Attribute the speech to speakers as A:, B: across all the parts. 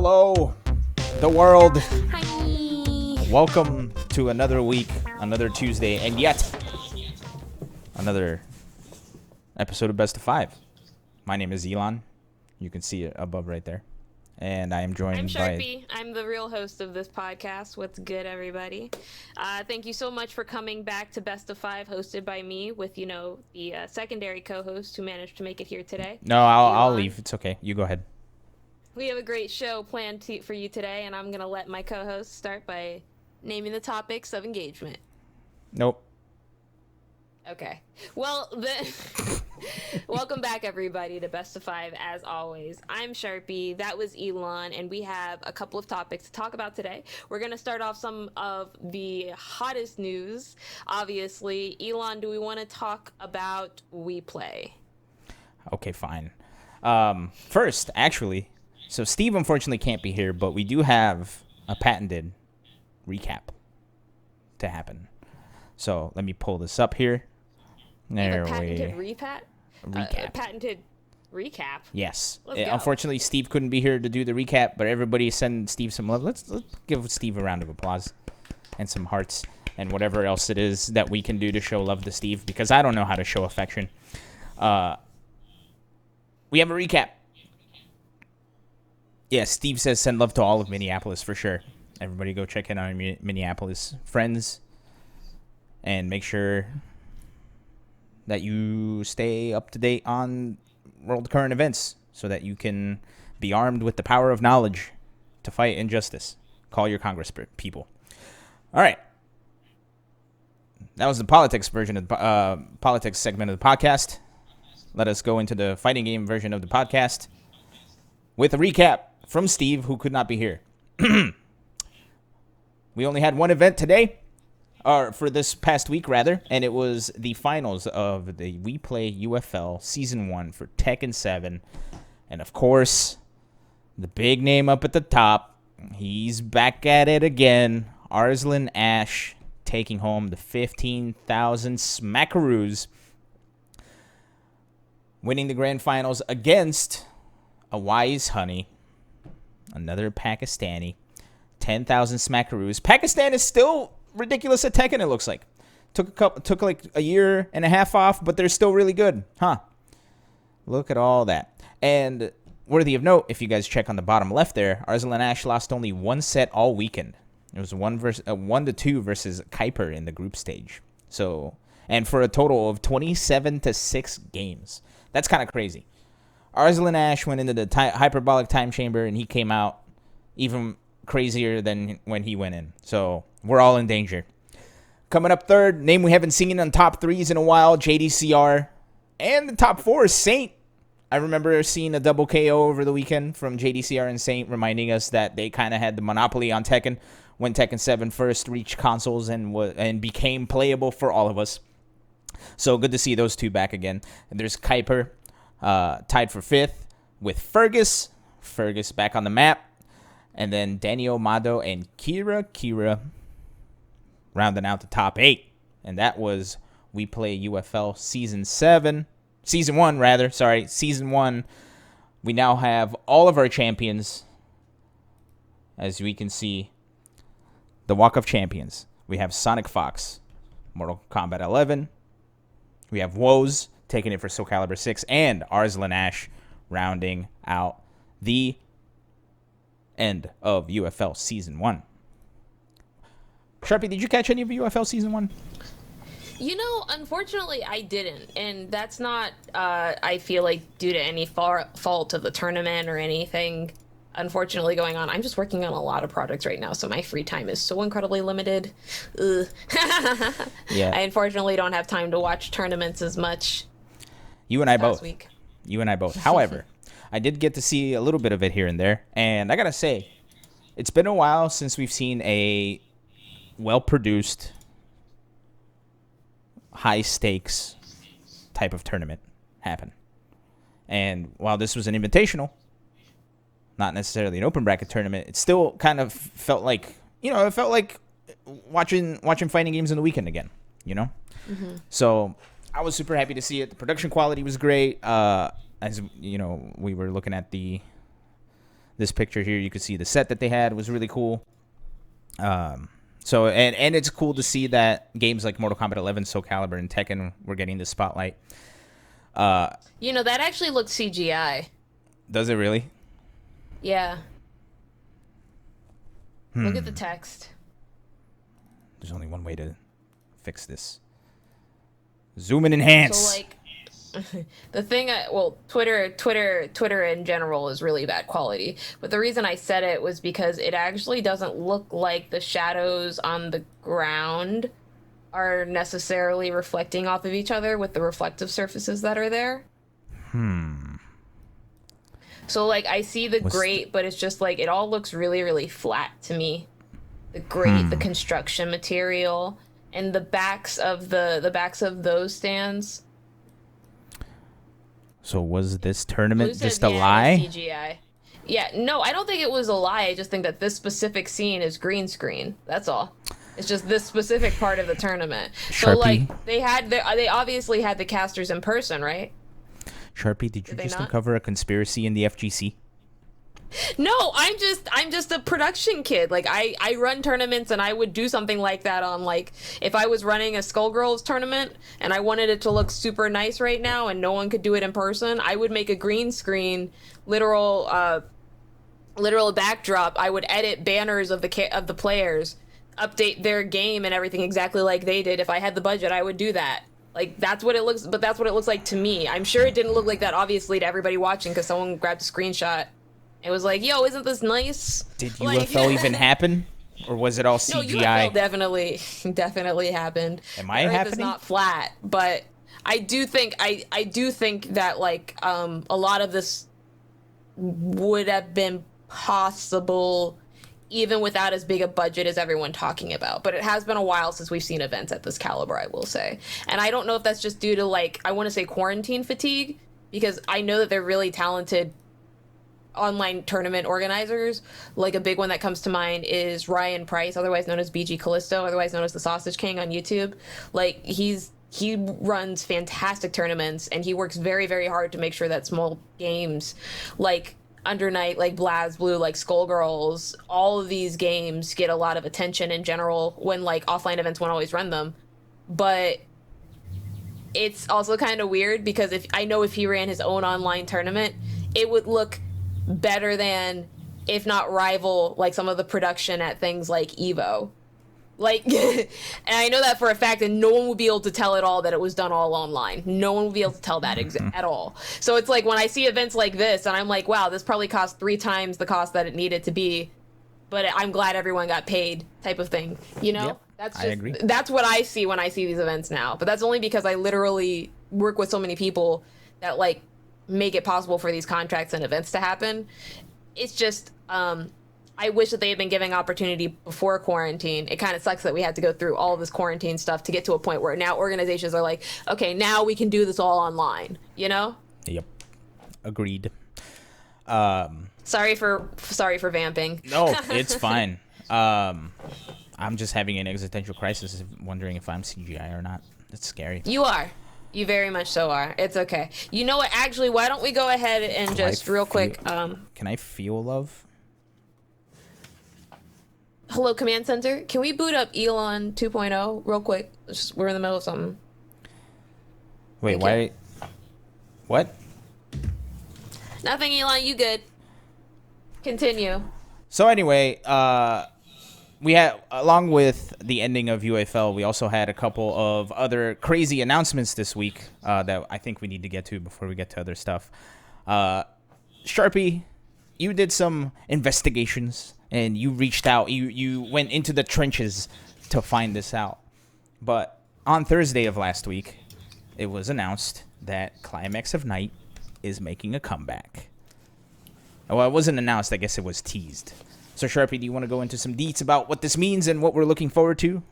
A: Hello, the world.
B: Hi.
A: Welcome to another week, another Tuesday, and yet another episode of Best of Five. My name is Elon. You can see it above right there. And I am joined
B: I'm
A: by...
B: Sharpie. I'm the real host of this podcast. What's good, everybody? Thank you so much for coming back to Best of Five, hosted by me with, the secondary co-host who managed to make it here today.
A: No, I'll leave. It's okay. You go ahead.
B: We have a great show planned for you today, and I'm going to let my co-host start by naming the topics of engagement.
A: Nope.
B: Okay. Well, welcome back, everybody, to Best of Five, as always. I'm Sharpie, that was Elon, and we have a couple of topics to talk about today. We're going to start off some of the hottest news, obviously. Elon, do we want to talk about WePlay?
A: Okay, fine. First, actually, so Steve unfortunately can't be here, but we do have a patented recap to happen. So let me pull this up here. There
B: patented
A: we
B: recap. Patented recap.
A: Yes.
B: Let's go.
A: Unfortunately, Steve couldn't be here to do the recap, but everybody send Steve some love. Let's give Steve a round of applause and some hearts and whatever else it is that we can do to show love to Steve, because I don't know how to show affection. We have a recap. Yeah, Steve says send love to all of Minneapolis for sure. Everybody go check in on Minneapolis friends and make sure that you stay up to date on world current events so that you can be armed with the power of knowledge to fight injustice. Call your Congress people. All right. That was the politics version of the politics segment of the podcast. Let us go into the fighting game version of the podcast with a recap from Steve, who could not be here. We only had one event today. Or for this past week, rather, and it was the finals of the WePlay UFL Season 1 for Tekken 7. And, of course, the big name up at the top, he's back at it again, Arslan Ash, taking home the 15,000 smackaroos, winning the grand finals against a wise honey, another Pakistani, 10,000 smackaroos. Pakistan is still ridiculous at Tekken, it looks like. Took like a year and a half off, but they're still really good. Huh. Look at all that. And worthy of note, if you guys check on the bottom left there, Arslan Ash lost only one set all weekend. It was 1-2 versus Kuiper in the group stage. So, and for a total of 27-6 games. That's kind of crazy. Arslan Ash went into the hyperbolic time chamber, and he came out even crazier than when he went in. So we're all in danger. Coming up third, name we haven't seen on top threes in a while, JDCR. And the top four is Saint. I remember seeing a double KO over the weekend from JDCR and Saint, reminding us that they kind of had the monopoly on Tekken when Tekken 7 first reached consoles and became playable for all of us. So good to see those two back again. And there's Kuiper tied for fifth with Fergus. Fergus back on the map. And then Daniel Mado and Kira rounding out the top 8. And that was WePlay UFL Season 1. We now have all of our champions. As we can see, the Walk of Champions. We have Sonic Fox, Mortal Kombat 11. We have Woes taking it for Soul Calibur 6. And Arslan Ash rounding out the end of UFL Season 1. Sharpie, did you catch any of UFL Season 1?
B: Unfortunately, I didn't. And that's not, I feel like, due to any fault of the tournament or anything, unfortunately, going on. I'm just working on a lot of projects right now, so my free time is so incredibly limited. Ugh.
A: Yeah.
B: I unfortunately don't have time to watch tournaments as much.
A: You and I both. However, I did get to see a little bit of it here and there, and I gotta say, it's been a while since we've seen a well-produced, high-stakes type of tournament happen. And while this was an invitational, not necessarily an open bracket tournament, it still kind of felt like, it felt like watching fighting games on the weekend again, Mm-hmm. So I was super happy to see it. The production quality was great. As you know, we were looking at the this picture here, you could see the set that they had was really cool. So and it's cool to see that games like Mortal Kombat 11, Soul Calibur, and Tekken were getting the spotlight.
B: That actually looked CGI.
A: Does it really?
B: Yeah. Look at the text.
A: There's only one way to fix this. Zoom and enhance.
B: So like, the thing, Twitter in general is really bad quality. But the reason I said it was because it actually doesn't look like the shadows on the ground are necessarily reflecting off of each other with the reflective surfaces that are there. So like, I see the grate, but it's just like, it all looks really, really flat to me. The grate, the construction material, and the backs of those stands.
A: So was this tournament
B: Blue
A: just
B: says,
A: a lie?
B: CGI. Yeah, no, I don't think it was a lie. I just think that this specific scene is green screen. That's all. It's just this specific part of the tournament.
A: Sharpie.
B: So like, they obviously had the casters in person, right?
A: Sharpie, did you just uncover a conspiracy in the FGC?
B: No, I'm just a production kid. Like, I run tournaments, and I would do something like that on, like, if I was running a Skullgirls tournament and I wanted it to look super nice right now and no one could do it in person, I would make a green screen literal backdrop. I would edit banners of the players, update their game and everything exactly like they did. If I had the budget, I would do that. Like, that's what it looks like to me. I'm sure it didn't look like that, obviously, to everybody watching, because someone grabbed a screenshot. It was like, yo, isn't this nice?
A: Did UFO even happen? Or was it all CGI?
B: No, UFO definitely happened.
A: Am I happening?
B: It's not flat, but I do think that, like, a lot of this would have been possible even without as big a budget as everyone talking about. But it has been a while since we've seen events at this caliber, I will say. And I don't know if that's just due to, like, I want to say quarantine fatigue, because I know that they're really talented online tournament organizers. Like, a big one that comes to mind is Ryan Price, otherwise known as BG Callisto, otherwise known as the Sausage King on YouTube. Like, he runs fantastic tournaments, and he works very, very hard to make sure that small games like Under Night, like BlazBlue, like Skullgirls, all of these games get a lot of attention in general when, like, offline events won't always run them. But it's also kind of weird, because if he ran his own online tournament, it would look better than, if not rival, like, some of the production at things like Evo. Like, and I know that for a fact, and no one would be able to tell at all that it was done all online. No one would be able to tell that at all. So it's like, when I see events like this, and I'm like, wow, this probably cost 3 times the cost that it needed to be, but I'm glad everyone got paid, type of thing. You know?
A: Yep, I agree.
B: That's what I see when I see these events now. But that's only because I literally work with so many people that, like, make it possible for these contracts and events to happen. It's just, I wish that they had been giving opportunity before quarantine. It kind of sucks that we had to go through all of this quarantine stuff to get to a point where now organizations are like, okay, now we can do this all online, you know?
A: Yep. Agreed.
B: Sorry for vamping.
A: No, it's fine. I'm just having an existential crisis, wondering if I'm CGI or not. It's scary.
B: You are. You very much so are. It's okay. You know what? Actually, why don't we go ahead and just real quick.
A: Can I feel love?
B: Hello, Command Center. Can we boot up Elon 2.0 real quick? We're in the middle of something.
A: Wait, why? What?
B: Nothing, Elon. You good? Continue.
A: So anyway, we had, along with the ending of UFL, we also had a couple of other crazy announcements this week that I think we need to get to before we get to other stuff. Sharpie, you did some investigations and you reached out. You went into the trenches to find this out. But on Thursday of last week, it was announced that Climax of Night is making a comeback. Well, it wasn't announced. I guess it was teased. So, Sharpie, do you want to go into some deets about what this means and what we're looking forward to?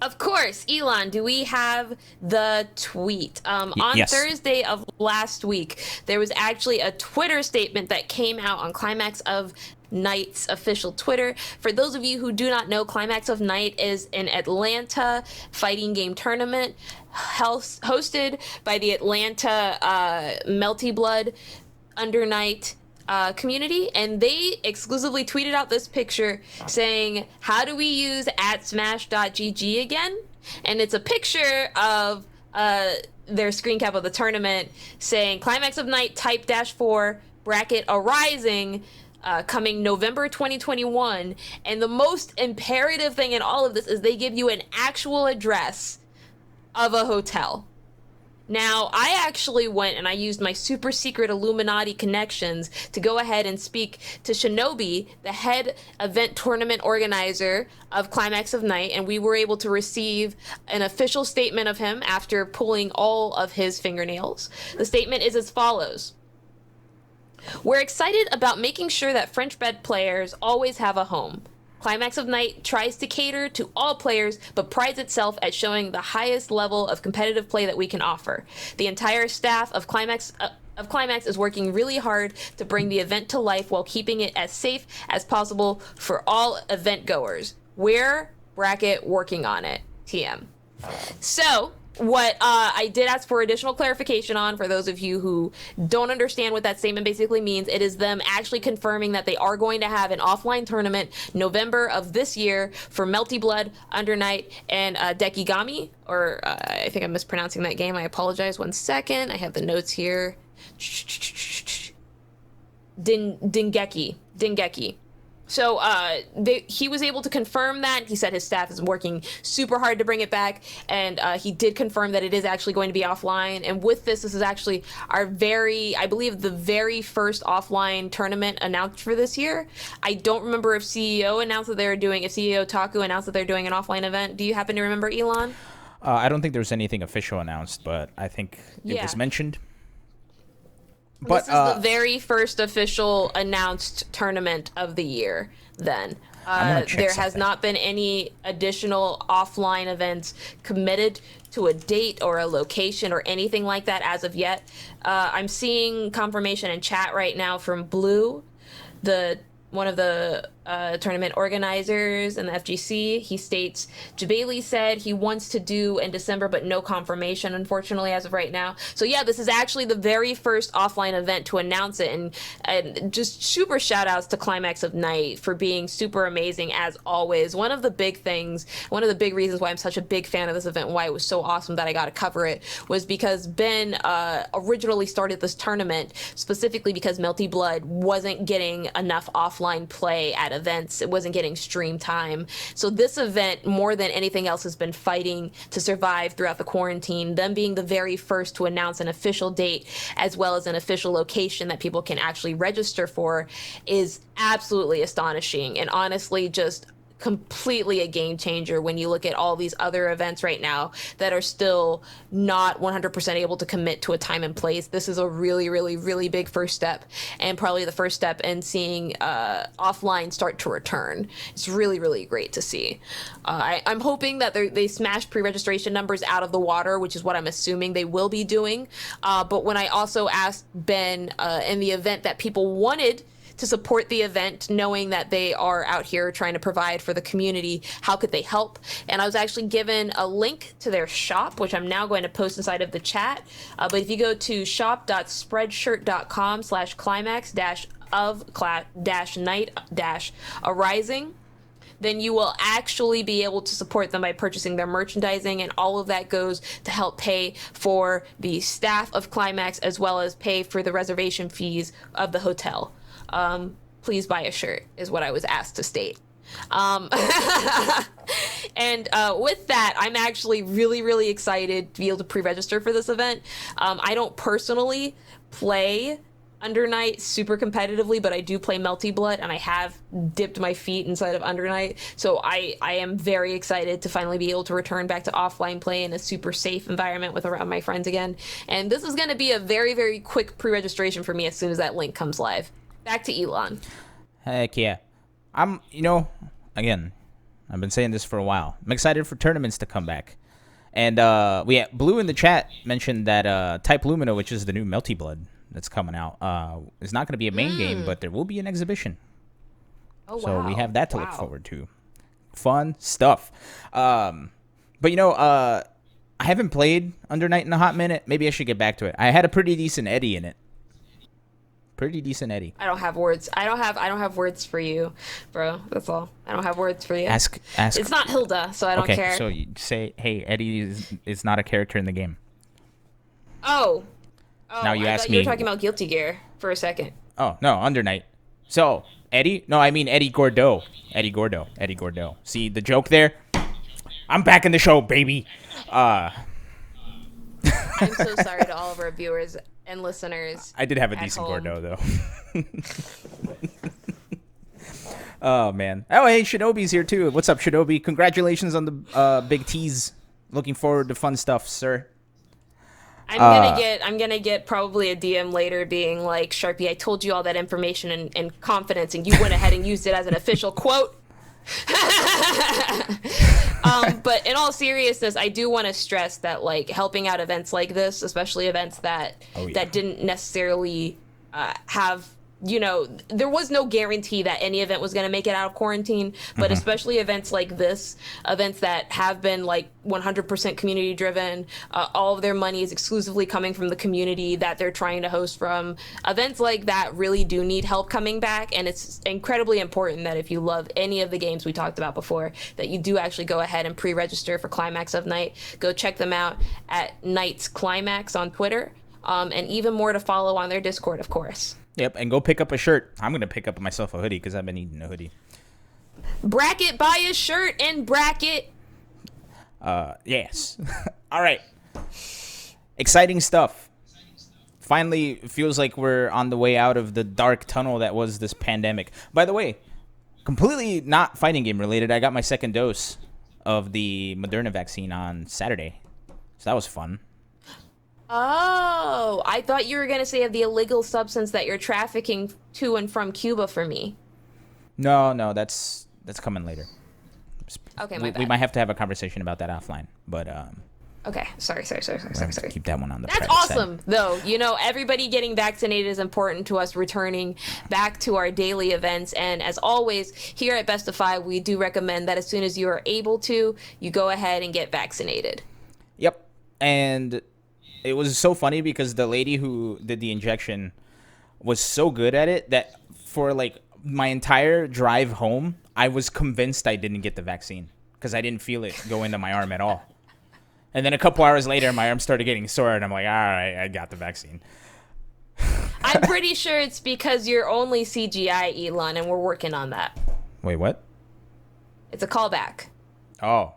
B: Of course. Elon, do we have the tweet? On
A: yes.
B: Thursday of last week, there was actually a Twitter statement that came out on Climax of Night's official Twitter. For those of you who do not know, Climax of Night is an Atlanta fighting game tournament hosted by the Atlanta Melty Blood, Under Night, community, and they exclusively tweeted out this picture saying, "How do we use @smash.gg again?" And it's a picture of their screen cap of the tournament saying Climax of Night Type -4 bracket arising coming November 2021. And the most imperative thing in all of this is they give you an actual address of a hotel. Now, I actually went and I used my super secret Illuminati connections to go ahead and speak to Shinobi, the head event tournament organizer of Climax of Night, and we were able to receive an official statement of him after pulling all of his fingernails. The statement is as follows. We're excited about making sure that French-bred players always have a home. Climax of Night tries to cater to all players, but prides itself at showing the highest level of competitive play that we can offer. The entire staff of Climax is working really hard to bring the event to life while keeping it as safe as possible for all event goers. We're working on it. TM. So, what I did ask for additional clarification on, for those of you who don't understand what that statement basically means, it is them actually confirming that they are going to have an offline tournament November of this year for Melty Blood, Under Night, and Dekigami, or I think I'm mispronouncing that game. I apologize. 1 second. I have the notes here. Dengeki. So he was able to confirm that. He said his staff is working super hard to bring it back, and he did confirm that it is actually going to be offline. And with this is actually our I believe the very first offline tournament announced for this year. I don't remember if CEO announced that if CEO Taku announced that they're doing an offline event. Do you happen to remember, Elon?
A: I don't think there's anything official announced, but I think it was mentioned.
B: But this is the very first official announced tournament of the year, then. There has not been any additional offline events committed to a date or a location or anything like that as of yet. I'm seeing confirmation in chat right now from Blue, one of the tournament organizers in the FGC. He states, Jabali said he wants to do in December, but no confirmation, unfortunately, as of right now. So yeah, this is actually the very first offline event to announce it, and just super shout outs to Climax of Night for being super amazing as always. One of the big reasons why I'm such a big fan of this event and why it was so awesome that I got to cover it was because Ben originally started this tournament specifically because Melty Blood wasn't getting enough offline play at events. It wasn't getting stream time. So this event, more than anything else, has been fighting to survive throughout the quarantine. Them being the very first to announce an official date as well as an official location that people can actually register for is absolutely astonishing, and honestly just completely a game changer when you look at all these other events right now that are still not 100% able to commit to a time and place. This is a really, really, really big first step, and probably the first step in seeing offline start to return. It's really, really great to see. I'm hoping that they smash pre-registration numbers out of the water, which is what I'm assuming they will be doing. But when I also asked Ben in the event that people wanted to support the event, knowing that they are out here trying to provide for the community, how could they help? And I was actually given a link to their shop, which I'm now going to post inside of the chat. But if you go to shop.spreadshirt.com/climax-of-night-arising, then you will actually be able to support them by purchasing their merchandising, and all of that goes to help pay for the staff of Climax as well as pay for the reservation fees of the hotel. Please buy a shirt is what I was asked to state. And with that, I'm actually really, really excited to be able to pre-register for this event. I don't personally play Under Night super competitively, but I do play Melty Blood, and I have dipped my feet inside of Under Night. So I am very excited to finally be able to return back to offline play in a super safe environment with around my friends again. And this is going to be a very, very quick pre-registration for me as soon as that link comes live. Back to Elon.
A: Heck yeah. Again, I've been saying this for a while. I'm excited for tournaments to come back. And Blue in the chat mentioned that Type Lumina, which is the new Melty Blood that's coming out, is not going to be a main game, but there will be an exhibition.
B: Oh, wow.
A: So we have that to look forward to. Fun stuff. But I haven't played Under Night in a hot minute. Maybe I should get back to it. I had a pretty decent Eddie in it. Pretty decent Eddie.
B: I don't have words. I don't have words for you, bro. That's all. I don't have words for you.
A: Ask.
B: It's not Hilda, so I don't care.
A: Okay, so you say, hey, Eddie is not a character in the game.
B: Oh.
A: Now you
B: I
A: ask
B: thought
A: me.
B: you were talking about Guilty Gear for a second.
A: Oh, no, Under Night. So, Eddie? No, I mean Eddie Gordo. Eddie Gordo. See the joke there? I'm back in the show, baby.
B: I'm so sorry to all of our viewers and listeners.
A: I did have a decent
B: home.
A: Gordo, though. Oh, man. Oh, hey, Shinobi's here, too. What's up, Shinobi? Congratulations on the big tease. Looking forward to fun stuff, sir.
B: I'm gonna get probably a DM later being like, Sharpie, I told you all that information in confidence, and you went ahead and used it as an official quote. But in all seriousness, I do want to stress that like helping out events like this, especially events that that didn't necessarily have, you know, there was no guarantee that any event was going to make it out of quarantine, but especially events like this, events that have been like 100% community driven, all of their money is exclusively coming from the community that they're trying to host from. Events like that really do need help coming back, and it's incredibly important that if you love any of the games we talked about before, that you do actually go ahead and pre-register for Climax of Night. Go check them out at Night's Climax on Twitter, and even more to follow on their Discord, of course.
A: Yep, and go pick up a shirt. I'm going to pick up myself a hoodie because I've been needing a hoodie.
B: Bracket, buy a shirt and bracket.
A: Yes. All right. Exciting stuff. Finally, it feels like we're on the way out of the dark tunnel that was this pandemic. By the way, completely not fighting game related, I got my second dose of the Moderna vaccine on Saturday. So that was fun.
B: Oh, I thought you were going to say of the illegal substance that you're trafficking to and from Cuba for me.
A: No, that's coming later.
B: Okay, my bad.
A: We might have to have a conversation about that offline, but
B: okay, sorry.
A: keep that one on the
B: That's
A: private
B: awesome,
A: side.
B: though. You know, everybody getting vaccinated is important to us returning back to our daily events. And as always, here at Best of Five, we do recommend that as soon as you are able to, you go ahead and get vaccinated.
A: Yep, and it was so funny because the lady who did the injection was so good at it that for like my entire drive home, I was convinced I didn't get the vaccine because I didn't feel it go into my arm at all. And then a couple hours later, my arm started getting sore, and I'm like, all right, I got the vaccine.
B: I'm pretty sure it's because you're only CGI, Elon, and we're working on that.
A: Wait, what?
B: It's a callback.
A: Oh.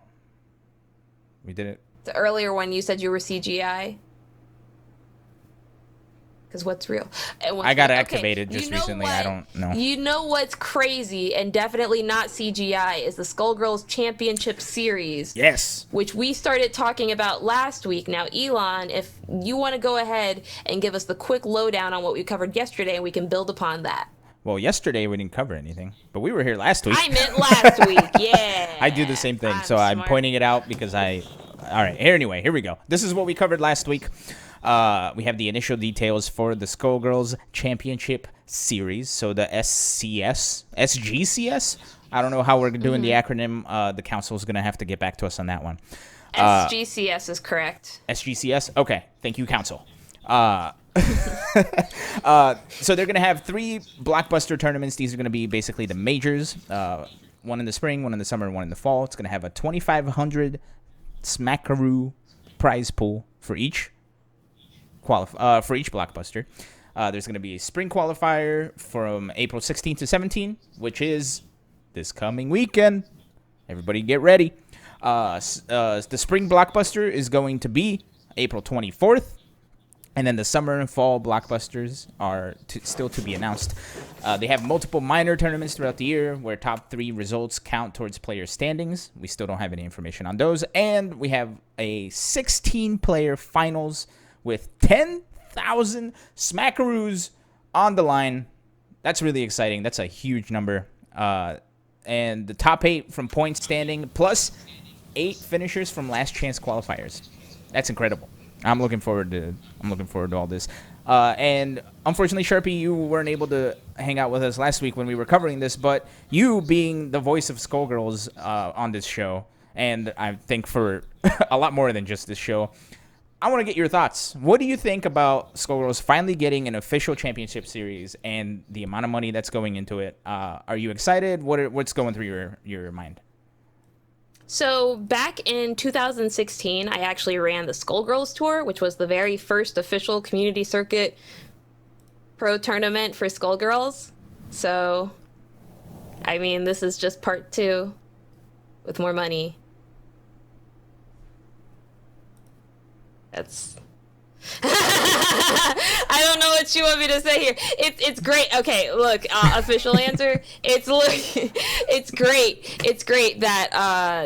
A: We did it.
B: The earlier one, you said you were CGI. Because what's real?
A: I got activated just recently. I don't know.
B: You know what's crazy and definitely not CGI is the Skullgirls Championship Series.
A: Yes.
B: Which we started talking about last week. Now, Elon, if you want to go ahead and give us the quick lowdown on what we covered yesterday, and we can build upon that.
A: Well, yesterday we didn't cover anything, but we were here last week.
B: I meant last week, yeah.
A: I do the same thing, so
B: smart.
A: I'm pointing it out because I... All right, anyway, here we go. This is what we covered last week. We have the initial details for the Skullgirls Championship Series. So the SGCS? I don't know how we're doing the acronym. The council is going to have to get back to us on that one.
B: SGCS is correct.
A: SGCS? Okay. Thank you, council. So they're going to have 3 blockbuster tournaments. These are going to be basically the majors. One in the spring, one in the summer, and one in the fall. It's going to have a 2,500 smackaroo prize pool for each blockbuster. There's going to be a spring qualifier from April 16th to 17th, which is this coming weekend. Everybody get ready. The spring blockbuster is going to be April 24th. And then the summer and fall blockbusters are still to be announced. They have multiple minor tournaments throughout the year where top 3 results count towards player standings. We still don't have any information on those. And we have a 16-player finals with 10,000 smackaroos on the line. That's really exciting. That's a huge number. And the top 8 from point standing plus 8 finishers from last chance qualifiers. That's incredible. I'm looking forward to all this. And unfortunately, Sharpie, you weren't able to hang out with us last week when we were covering this, but you being the voice of Skullgirls on this show, and I think for a lot more than just this show, I want to get your thoughts. What do you think about Skullgirls finally getting an official championship series and the amount of money that's going into it? Are you excited? What's going through your mind?
B: So back in 2016, I actually ran the Skullgirls tour, which was the very first official community circuit pro tournament for Skullgirls. So, I mean, this is just part 2 with more money. That's I don't know what you want me to say here. It's great. Okay, look, official answer. It's great. It's great that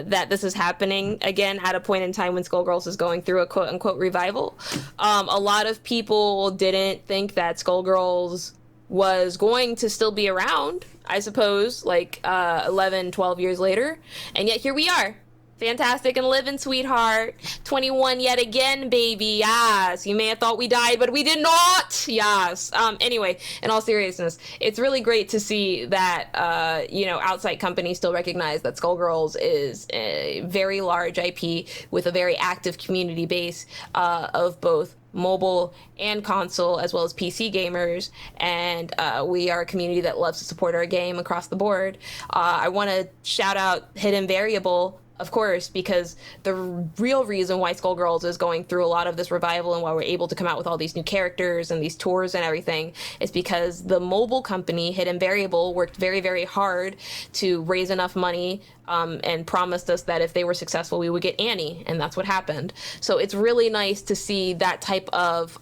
B: that this is happening again at a point in time when Skullgirls is going through a quote unquote revival. A lot of people didn't think that Skullgirls was going to still be around, I suppose, like 11, 12 years later, and yet here we are. Fantastic and living, sweetheart. 21 yet again, baby. Yes. You may have thought we died, but we did not. Yes. Anyway, in all seriousness, it's really great to see that, outside companies still recognize that Skullgirls is a very large IP with a very active community base of both mobile and console, as well as PC gamers, and we are a community that loves to support our game across the board. I want to shout out Hidden Variable, of course, because the real reason why Skullgirls is going through a lot of this revival and why we're able to come out with all these new characters and these tours and everything is because the mobile company, Hidden Variable, worked very, very hard to raise enough money and promised us that if they were successful, we would get Annie, and that's what happened. So it's really nice to see that type of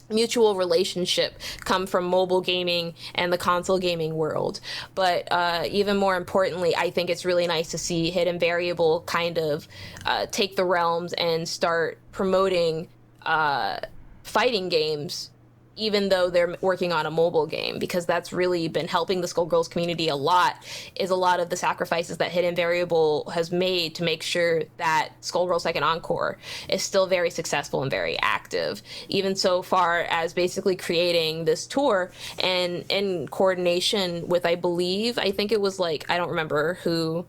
B: mutual relationship come from mobile gaming and the console gaming world. But even more importantly, I think it's really nice to see Hidden Variable kind of take the realms and start promoting fighting games, even though they're working on a mobile game, because that's really been helping the Skullgirls community a lot, is a lot of the sacrifices that Hidden Variable has made to make sure that Skullgirls Second Encore is still very successful and very active, even so far as basically creating this tour and in coordination with, I think it was like, I don't remember who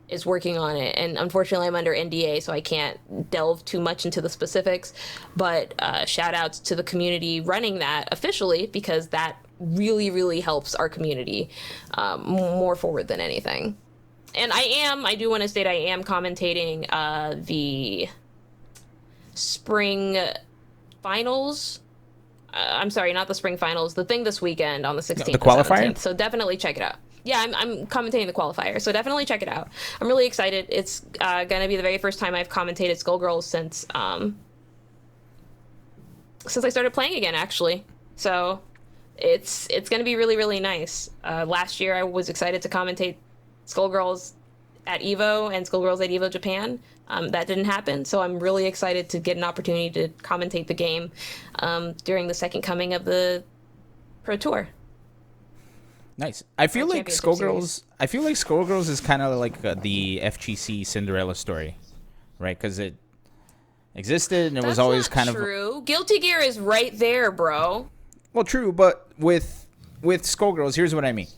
B: is working on it, and unfortunately I'm under NDA, so I can't delve too much into the specifics, but shout outs to the community running that officially, because that really, really helps our community more forward than anything. And I do want to state I am commentating the spring finals. I'm sorry, not the spring finals, the thing this weekend on the 16th.
A: The qualifier?
B: 17th, so definitely check it out. Yeah, I'm commentating the qualifier, so definitely check it out. I'm really excited. It's gonna be the very first time I've commentated Skullgirls since I started playing again, actually. So it's gonna be really, really nice. Last year I was excited to commentate Skullgirls at EVO and Skullgirls at EVO Japan. That didn't happen, so I'm really excited to get an opportunity to commentate the game during the second coming of the Pro Tour.
A: Nice. I feel like Skullgirls is kind of like the FGC Cinderella story, right? Because it existed and it was always kind of
B: true. Guilty Gear is right there, bro.
A: Well, true, but with Skullgirls, here's what I mean.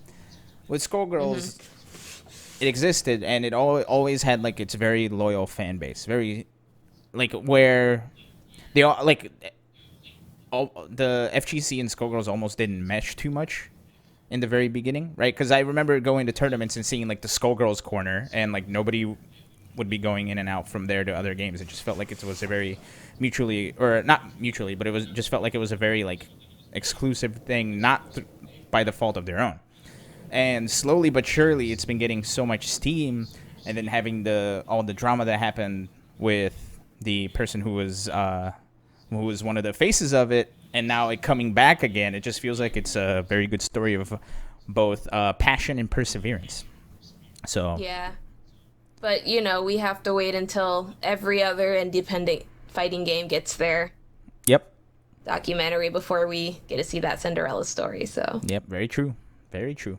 A: With Skullgirls, it existed and it always had like its very loyal fan base, very like where they all like the FGC and Skullgirls almost didn't mesh too much in the very beginning, right? Because I remember going to tournaments and seeing like the Skullgirls corner, and like nobody would be going in and out from there to other games. It just felt like it was a very mutually, or not mutually, but it was just felt like it was a very like exclusive thing, not by the fault of their own. And slowly but surely, it's been getting so much steam, and then having all the drama that happened with the person who was one of the faces of it. And now it coming back again, it just feels like it's a very good story of both passion and perseverance. So
B: yeah, but we have to wait until every other independent fighting game gets their documentary before we get to see that Cinderella story. So
A: very true, very true.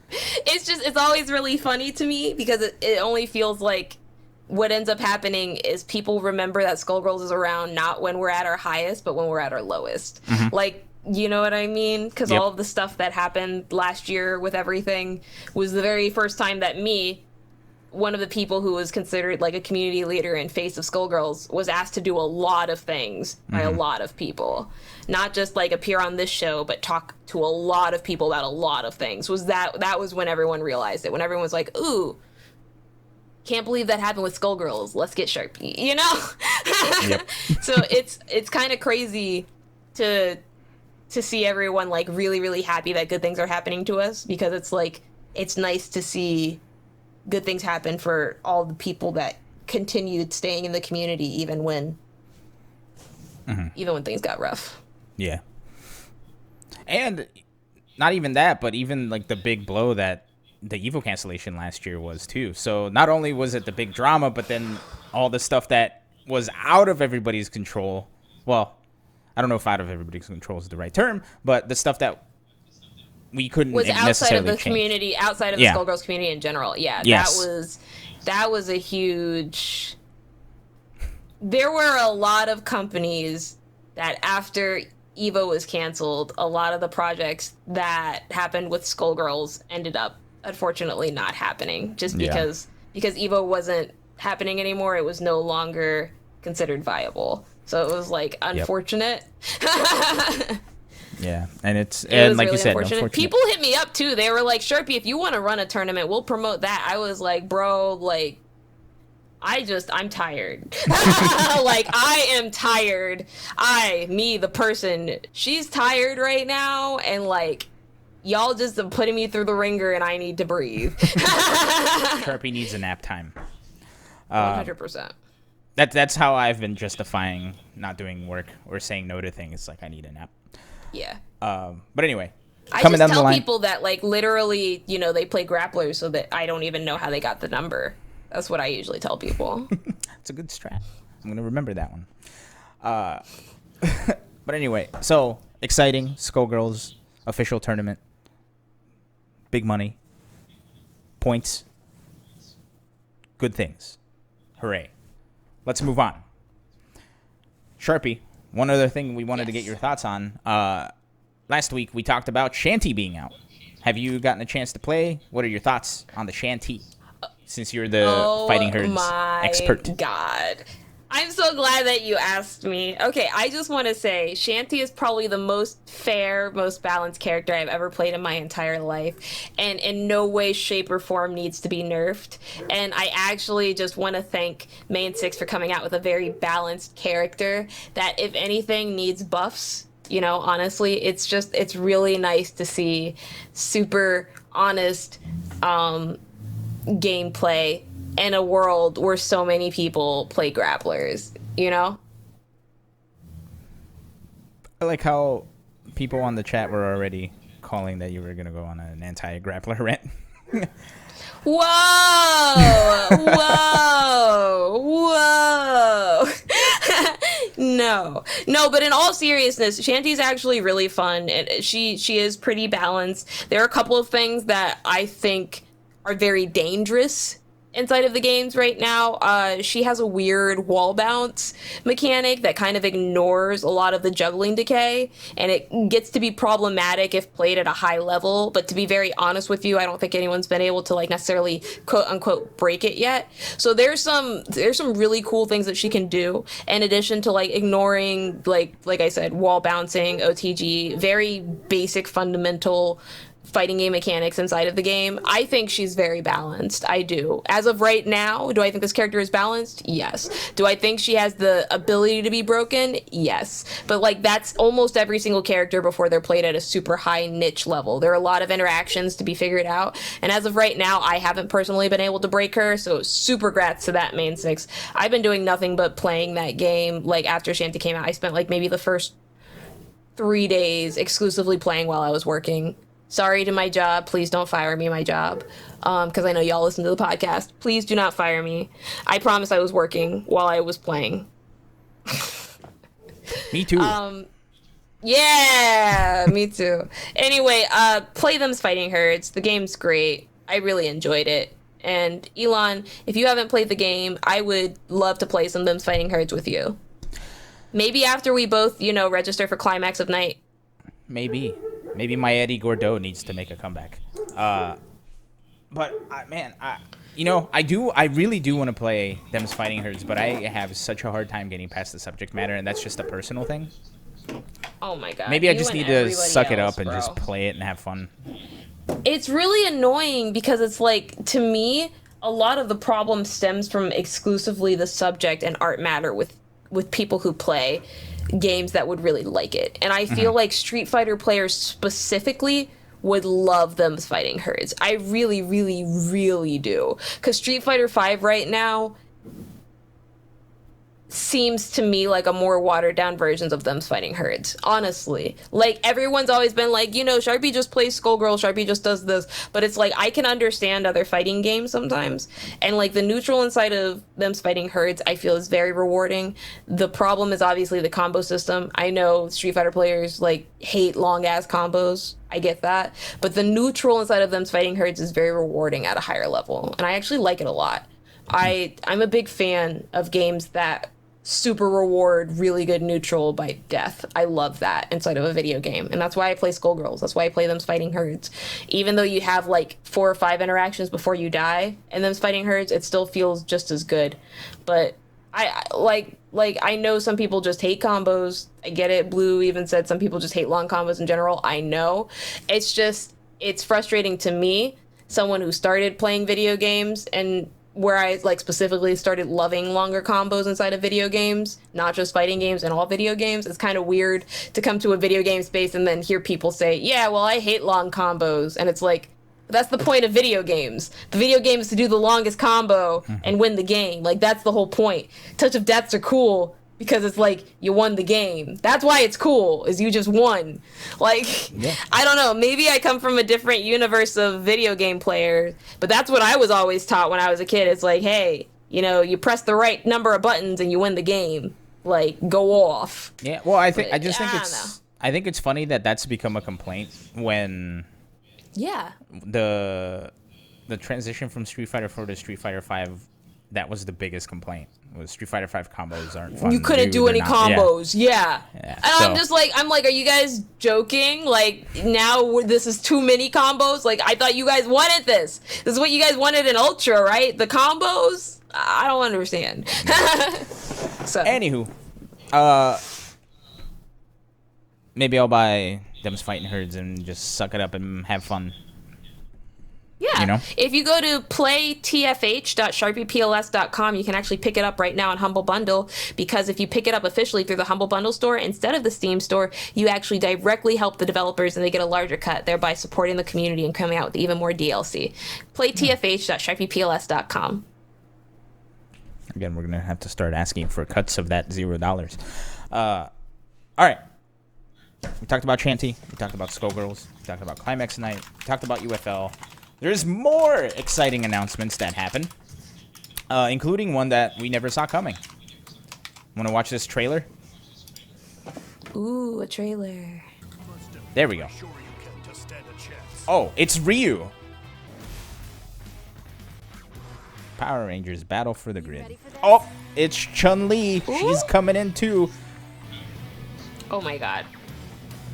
B: It's always really funny to me because it only feels like what ends up happening is people remember that Skullgirls is around not when we're at our highest, but when we're at our lowest. Mm-hmm. Like, you know what I mean? Because all of the stuff that happened last year with everything was the very first time that me, one of the people who was considered like a community leader and face of Skullgirls, was asked to do a lot of things by a lot of people, not just like appear on this show, but talk to a lot of people about a lot of things. That was when everyone realized it, when everyone was like, ooh, can't believe that happened with Skullgirls, let's get Sharpie, you know?
A: Yep.
B: So it's kind of crazy to see everyone like really, really happy that good things are happening to us, because it's like, it's nice to see good things happen for all the people that continued staying in the community even when things got rough.
A: Yeah. And not even that, but even like the big blow that the Evo cancellation last year was too. So not only was it the big drama, but then all the stuff that was out of everybody's control. Well, I don't know if out of everybody's control is the right term, but the stuff that we couldn't
B: was outside of the
A: change.
B: Community, outside of the Skullgirls community in general. Yeah,
A: yes.
B: that was a huge. There were a lot of companies that after Evo was canceled, a lot of the projects that happened with Skullgirls ended up unfortunately not happening, just because Evo wasn't happening anymore. It was no longer considered viable. So it was like unfortunate. Yep.
A: Yeah, and it and like
B: really
A: you said,
B: unfortunate. People hit me up too. They were like, "Sharpie, if you want to run a tournament, we'll promote that." I was like, "Bro, like, I'm tired. Like, I am tired. The person, she's tired right now, and like, y'all just are putting me through the ringer, and I need to breathe."
A: Sharpie needs a nap time.
B: 100%.
A: That's how I've been justifying not doing work or saying no to things. Like, I need a nap.
B: Yeah.
A: But anyway,
B: I just tell people that, like, literally, you know, they play grapplers so that I don't even know how they got the number. That's what I usually tell people.
A: It's a good strat. I'm going to remember that one. But anyway, so exciting. Skullgirls official tournament. Big money. Points. Good things. Hooray. Let's move on. Sharpie. One other thing we wanted to get your thoughts on. Last week, we talked about Shanty being out. Have you gotten a chance to play? What are your thoughts on the Shanty? Since you're the Fighting Herds expert.
B: Oh, my God. I'm so glad that you asked me. Okay, I just want to say, Shanty is probably the most fair, most balanced character I've ever played in my entire life, and in no way, shape, or form needs to be nerfed. And I actually just want to thank Main Six for coming out with a very balanced character that, if anything, needs buffs. You know, honestly, it's really nice to see super honest gameplay in a world where so many people play grapplers, you know?
A: I like how people on the chat were already calling that you were going to go on an anti-grappler rant.
B: Whoa! Whoa! No, but in all seriousness, Shanty's actually really fun. She is pretty balanced. There are a couple of things that I think are very dangerous inside of the games right now. She has a weird wall bounce mechanic that kind of ignores a lot of the juggling decay, and it gets to be problematic if played at a high level. But to be very honest with you, I don't think anyone's been able to like necessarily quote unquote break it yet. So there's some really cool things that she can do in addition to like ignoring like I said, wall bouncing, OTG, very basic fundamental fighting game mechanics inside of the game. I think she's very balanced. I do. As of right now, do I think this character is balanced? Yes. Do I think she has the ability to be broken? Yes. But like that's almost every single character before they're played at a super high niche level. There are a lot of interactions to be figured out. And as of right now, I haven't personally been able to break her. So super grats to that Main Six. I've been doing nothing but playing that game. Like after Shanty came out, I spent like maybe the first 3 days exclusively playing while I was working. Sorry to my job. Please don't fire me, my job. Because I know y'all listen to the podcast. Please do not fire me. I promise I was working while I was playing.
A: Me too.
B: Yeah, me too. Anyway, play them's Fighting Herds. The game's great. I really enjoyed it. And Elon, if you haven't played the game, I would love to play some them's Fighting Herds with you. Maybe after we both, register for Climax of Night.
A: Maybe my Eddie Gordeau needs to make a comeback. But man, I really do want to play Them's Fighting Herds, but I have such a hard time getting past the subject matter, and that's just a personal thing.
B: Oh my god.
A: Maybe I just need to suck it up and just play it and have fun.
B: It's really annoying because it's like, to me, a lot of the problem stems from exclusively the subject and art matter with people who play games that would really like it. And I feel like Street Fighter players specifically would love Them's Fighting Herds. I really, really, really do. Because Street Fighter V right now seems to me like a more watered down versions of Them's Fighting Herds, honestly. Like, everyone's always been like, Sharpie just plays Skullgirls, Sharpie just does this, but it's like, I can understand other fighting games sometimes, and like the neutral inside of Them's Fighting Herds I feel is very rewarding. The problem is obviously the combo system. I know Street Fighter players like hate long ass combos, I get that, but the neutral inside of Them's Fighting Herds is very rewarding at a higher level, and I actually like it a lot. I'm a big fan of games that super reward really good neutral by death. I love that inside of a video game, and that's why I play Skullgirls. That's why I play Them's Fighting Herds. Even though you have like 4 or 5 interactions before you die in Them's Fighting Herds, it still feels just as good. But I know some people just hate combos. I get it. Blue even said some people just hate long combos in general. I know. It's frustrating to me, someone who started playing video games and where I like specifically started loving longer combos inside of video games, not just fighting games and all video games. It's kind of weird to come to a video game space and then hear people say, yeah, well, I hate long combos. And it's like, that's the point of video games. The video game is to do the longest combo and win the game. Like, that's the whole point. Touch of Deaths are cool because it's like, you won the game. That's why it's cool, is you just won. Like, yeah. I don't know, maybe I come from a different universe of video game players, but that's what I was always taught when I was a kid. It's like, hey, you press the right number of buttons and you win the game. Like, go off.
A: Yeah, well, I think it's funny that that's become a complaint when the transition from Street Fighter 4 to Street Fighter 5, that was the biggest complaint. Was Street Fighter 5 combos aren't fun.
B: You couldn't do any combos. Yeah. And so, I'm like, are you guys joking? Like, now this is too many combos? Like, I thought you guys wanted this. This is what you guys wanted in Ultra, right? The combos? I don't understand. So.
A: Anywho, maybe I'll buy Them's Fighting Herds and just suck it up and have fun.
B: Yeah. If you go to playtfh.sharpiepls.com, you can actually pick it up right now on Humble Bundle, because if you pick it up officially through the Humble Bundle store instead of the Steam store, you actually directly help the developers and they get a larger cut, thereby supporting the community and coming out with even more DLC. Playtfh.sharpiepls.com.
A: Again, we're going to have to start asking for cuts of that $0. All right. We talked about Shanty. We talked about Skullgirls. We talked about Climax of Night. We talked about UFL. There's more exciting announcements that happened, including one that we never saw coming. Want to watch this trailer?
B: Ooh, a trailer.
A: There we go. Oh, it's Ryu. Power Rangers Battle for the Grid. Oh, it's Chun-Li. She's coming in too.
B: Oh my god.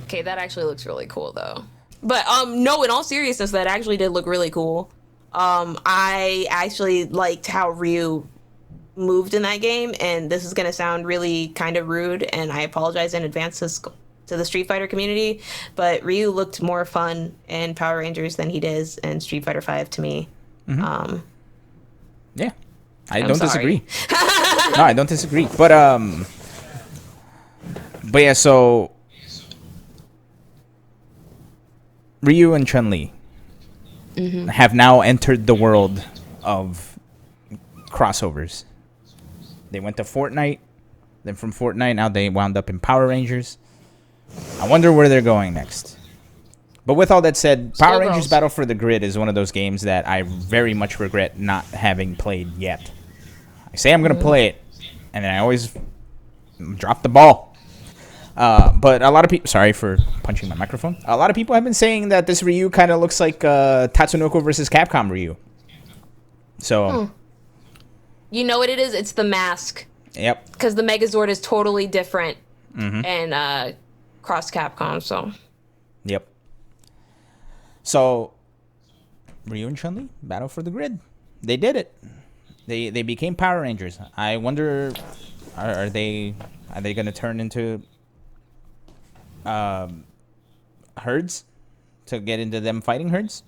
B: Okay, that actually looks really cool though. But no, in all seriousness, that actually did look really cool. I actually liked how Ryu moved in that game, and this is gonna sound really kind of rude, and I apologize in advance to the Street Fighter community, but Ryu looked more fun in Power Rangers than he does in Street Fighter V to me.
A: Mm-hmm. Yeah, I don't disagree. No, I don't disagree. But yeah, so Ryu and Chun-Li have now entered the world of crossovers. They went to Fortnite, then from Fortnite, now they wound up in Power Rangers. I wonder where they're going next. But with all that said, Power Rangers Battle for the Grid is one of those games that I very much regret not having played yet. I say I'm going to play it, and then I always drop the ball. But a lot of people, sorry for punching my microphone. A lot of people have been saying that this Ryu kind of looks like Tatsunoko versus Capcom Ryu. So,
B: you know what it is? It's the mask.
A: Yep.
B: Because the Megazord is totally different and cross Capcom. So.
A: Yep. So, Ryu and Chun-Li Battle for the Grid. They did it. They became Power Rangers. I wonder, are they gonna turn into herds to get into them fighting herds?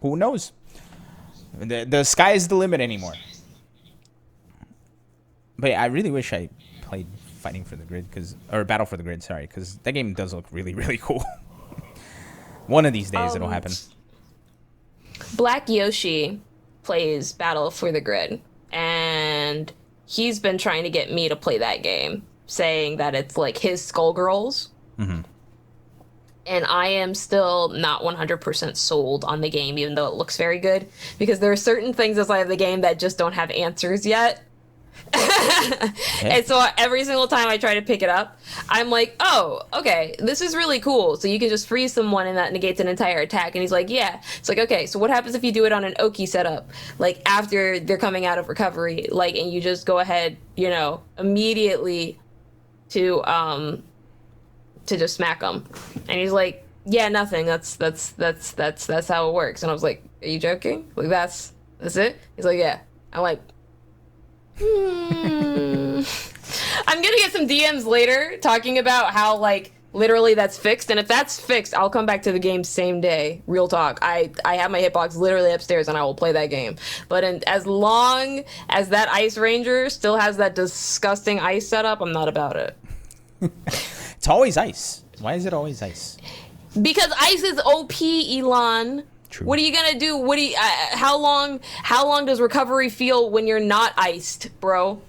A: Who knows? The sky is the limit anymore. But I really wish I played Fighting for the Grid, or Battle for the Grid, sorry, because that game does look really, really cool. One of these days it'll happen.
B: Black Yoshi plays Battle for the Grid, and he's been trying to get me to play that game, saying that it's like his Skullgirls. Mm-hmm. And I am still not 100% sold on the game, even though it looks very good, because there are certain things inside of the game that just don't have answers yet. And so every single time I try to pick it up, I'm like, oh, okay, this is really cool. So you can just freeze someone and that negates an entire attack. And he's like, yeah. It's like, okay, so what happens if you do it on an Aoki setup? Like after they're coming out of recovery, like, and you just go ahead, immediately to just smack them. And he's like, yeah, nothing. That's how it works. And I was like, are you joking? Like that's it? He's like, yeah. I'm like, I'm gonna get some DMs later talking about how like literally that's fixed, and if that's fixed, I'll come back to the game same day. Real talk. I have my hitbox literally upstairs, and I will play that game. But as long as that Ice Ranger still has that disgusting ice setup, I'm not about it.
A: It's always ice. Why is it always ice?
B: Because ice is OP, Elon.
A: True.
B: What are you gonna do? How long does recovery feel when you're not iced, bro?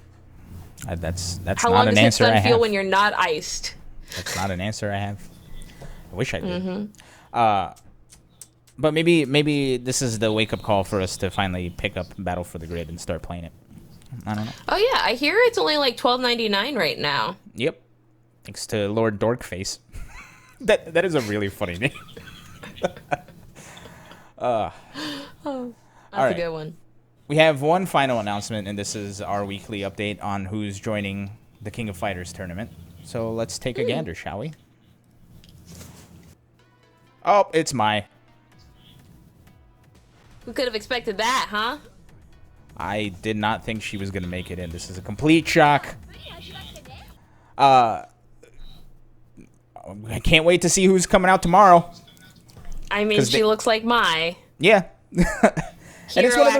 A: That's
B: how
A: not
B: long
A: an
B: does
A: answer I have.
B: feel when you're not iced?
A: That's not an answer I have. I wish I did. Mm-hmm. But maybe this is the wake up call for us to finally pick up Battle for the Grid and start playing it. I don't know.
B: Oh yeah, I hear it's only like $12.99 right now.
A: Yep. Thanks to Lord Dorkface. that is a really funny name.
B: That's a good one.
A: We have one final announcement, and this is our weekly update on who's joining the King of Fighters tournament. So let's take a gander, shall we? Oh, it's Mai.
B: Who could have expected that, huh?
A: I did not think she was going to make it in. This is a complete shock. I can't wait to see who's coming out tomorrow.
B: I mean, she looks like Mai.
A: Yeah. And it's one of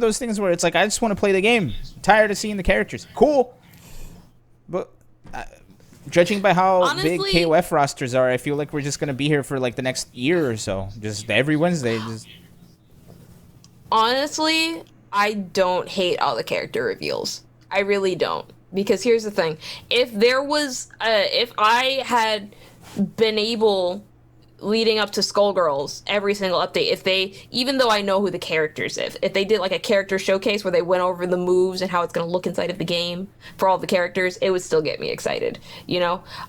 A: those things
B: Academia.
A: where it's like, I just want to play the game. I'm tired of seeing the characters. Cool. But judging by how
B: Honestly,
A: big KOF rosters are, I feel like we're just going to be here for like the next year or so. Just every Wednesday.
B: Honestly, I don't hate all the character reveals. I really don't. Because here's the thing. If I had been able, leading up to Skullgirls, every single update, even though I know who the characters is, if they did like a character showcase where they went over the moves and how it's going to look inside of the game for all the characters, it would still get me excited.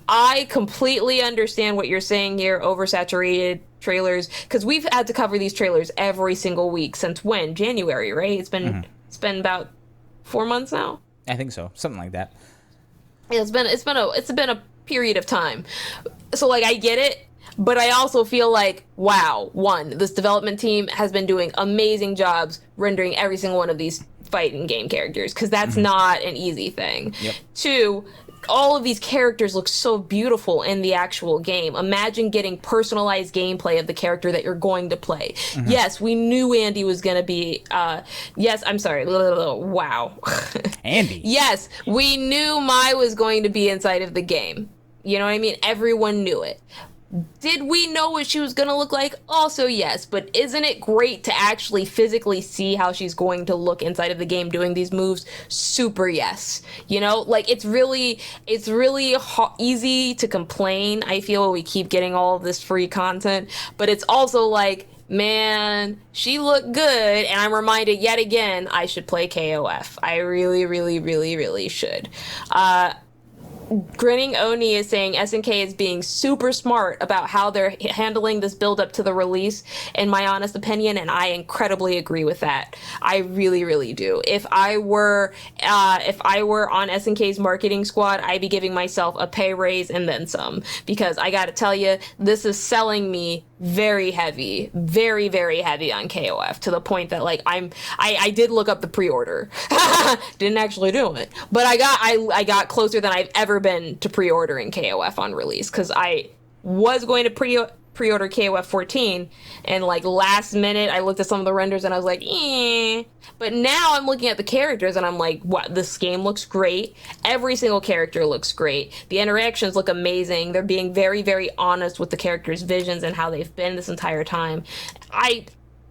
B: I completely understand what you're saying here, oversaturated trailers, because we've had to cover these trailers every single week since when? January, right? It's been about 4 months now.
A: I think so, something like that.
B: Yeah, it's been a period of time. So like I get it. But I also feel like, wow, one, this development team has been doing amazing jobs rendering every single one of these fighting game characters, because that's not an easy thing.
A: Yep.
B: Two, all of these characters look so beautiful in the actual game. Imagine getting personalized gameplay of the character that you're going to play. Yes, we knew Andy was going to be, wow.
A: Andy?
B: Yes, we knew Mai was going to be inside of the game. You know what I mean? Everyone knew it. Did we know what she was going to look like? Also, yes. But isn't it great to actually physically see how she's going to look inside of the game doing these moves? Super yes. Like it's really easy to complain, I feel, when we keep getting all of this free content. But it's also like, man, she looked good. And I'm reminded yet again, I should play KOF. I really, really, really, really should. Grinning Oni is saying SNK is being super smart about how they're handling this build up to the release, in my honest opinion, and I incredibly agree with that. I really, really do. If I were on SNK's marketing squad, I'd be giving myself a pay raise and then some, because I gotta tell you, this is selling me very heavy, very, very heavy on KOF, to the point that like I did look up the pre-order. Didn't actually do it, but I got closer than I've ever been to pre-ordering KOF on release, because I was going to pre-order KOF 14, and like last minute I looked at some of the renders and I was like, eh. But now I'm looking at the characters and I'm like, what, this game looks great. Every single character looks great. The interactions look amazing. They're being very, very honest with the characters' visions and how they've been this entire time.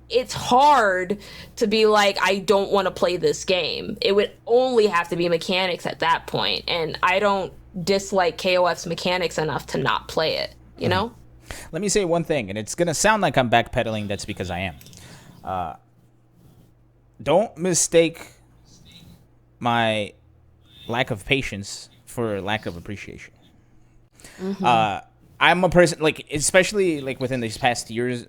B: It's hard to be like, I don't want to play this game. It would only have to be mechanics at that point, and I don't dislike KOF's mechanics enough to not play it, you know?
A: Let me say one thing, and it's going to sound like I'm backpedaling. That's because I am. Don't mistake my lack of patience for lack of appreciation. I'm a person, like, especially like within these past years,